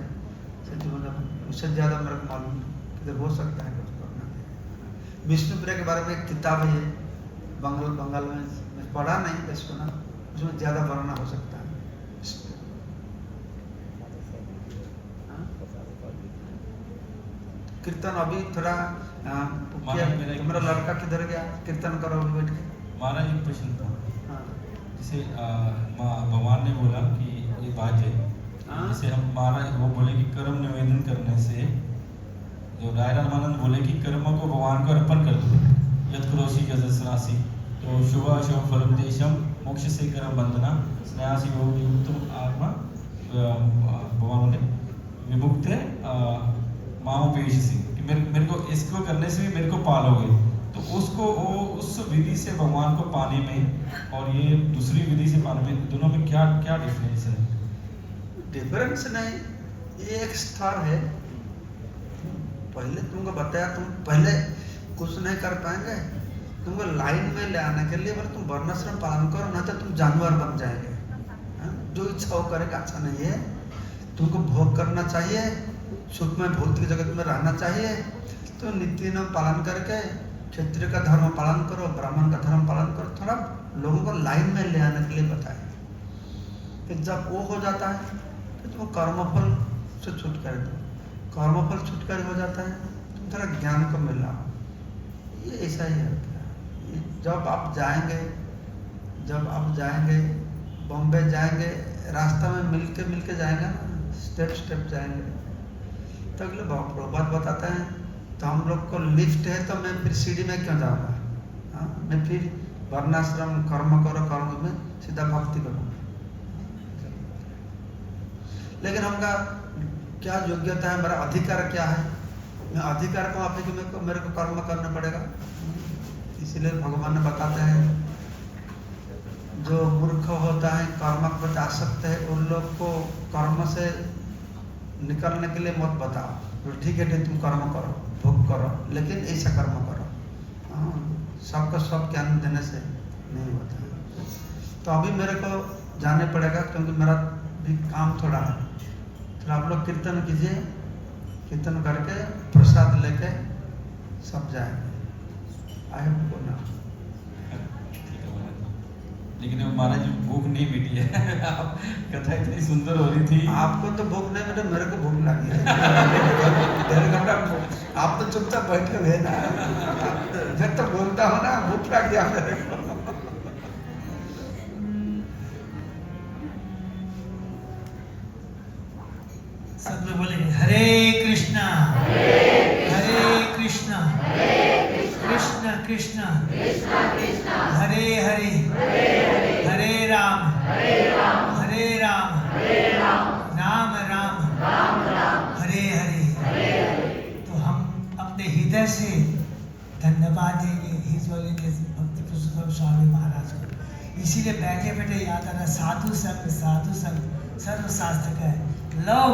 उससे ज़्यादा मेरे को मालूम नहीं किधर हो सकता है कुछ करना। विष्णुप्रिया के बारे में एक किताब है, बंगाल में पढ़ा नहीं इसको ना, उसमें ज़्यादा वर्णन हो सकता है। कीर्तन अभी थोड़ा तुम्हारा लड़का किधर गया, कीर्तन करो अभी बैठ के। महाराज एक प्रश्न था, जैसे भगवान ने बोला कि ये बात है, जैसे हम महाराज वो बोले कि कर्म निवेदन करने से, जो राय रामानंद बोले कि कर्म को भगवान को अर्पण कर दो, यद करोषि यजस्नासी, तो शुभ अशुभ फलम देशम मोक्ष से कर्म बंधना स्नेहासी उत्तम आत्मा भगवान ने विमुक्त मामोपेश से, कि मेरे को इसको करने से भी मेरे को पालोगे। तो उसको उस विधि से भगवान को पाने में और ये दूसरी विधि से पाने में, दोनों में क्या क्या डिफरेंस है? डिफरेंस नहीं, ये एक स्तर है। पहले तुमको बताया, तुम पहले कुछ नहीं कर पाएंगे, तुमको लाइन में ले आने के लिए बोले तुम वर्णाश्रम पालन करो, ना तो तुम जानवर बन जाएंगे। जो इच्छा हो करेगा, अच्छा नहीं है। तुमको भोग करना चाहिए, सुख में भौतिक जगत में रहना चाहिए, तो नीति नियम पालन करके क्षत्रिय का धर्म पालन करो, ब्राह्मण का धर्म पालन करो। थोड़ा लोगों को लाइन में ले आने के लिए बताए। फिर जब वो हो जाता है तो तुम कर्मफल से छुटकारे दो, कर्मफल छुटकारे हो जाता है, तुम थोड़ा ज्ञान को मिल रहा हो। ये ऐसा ही होता है। जब आप जाएंगे बॉम्बे जाएंगे, रास्ता में मिलके जाएंगे ना, स्टेप जाएंगे, तो अगले बात बताते हैं, तो हम लोग को लिफ्ट है तो मैं फिर सीढ़ी में क्यों जाऊँगा, मैं फिर वर्णाश्रम कर्म करो, कर्म में सीधा भक्ति करूँगा। लेकिन हमका क्या योग्यता है, मेरा अधिकार क्या है, मैं अधिकार को आप मेरे को कर्म करना पड़ेगा। इसीलिए भगवान ने बताते हैं जो मूर्ख होता है कर्म के प्रति आसक्त है उन लोग को कर्म से निकलने के लिए मत बताओ, तो ठीक है तुम कर्म करो, भोग करो, लेकिन ऐसा कर्म करो। सबको सब ज्ञान देने से नहीं होता है। तो अभी मेरे को जाने पड़ेगा क्योंकि मेरा भी काम थोड़ा है। तो आप लोग कीर्तन कीजिए, कीर्तन करके प्रसाद लेके सब जाएंगे। आए को ना लेकिन अब महाराज भूख नहीं मिटी है। आप कथा इतनी सुंदर हो रही थी। आपको तो भूख नहीं मिले, मेरे को भूख लगी है। 1.5 घंटा आप तो चुपचाप बैठे हुए ना, जब तक बोलता हो ना भूख लग गया मेरे को। सब लोग बोलेंगे हरे कृष्णा हरे कृष्णा कृष्ण कृष्ण हरे हरे हरे राम हरे राम राम राम हरे हरे। तो हम अपने हृदय से धन्यवाद देंगे हिज भक्ति पुरुषोत्तम स्वामी महाराज को। इसीलिए बैठे बैठे याद आ रहा साधु संग सर्वशास्त्र का लव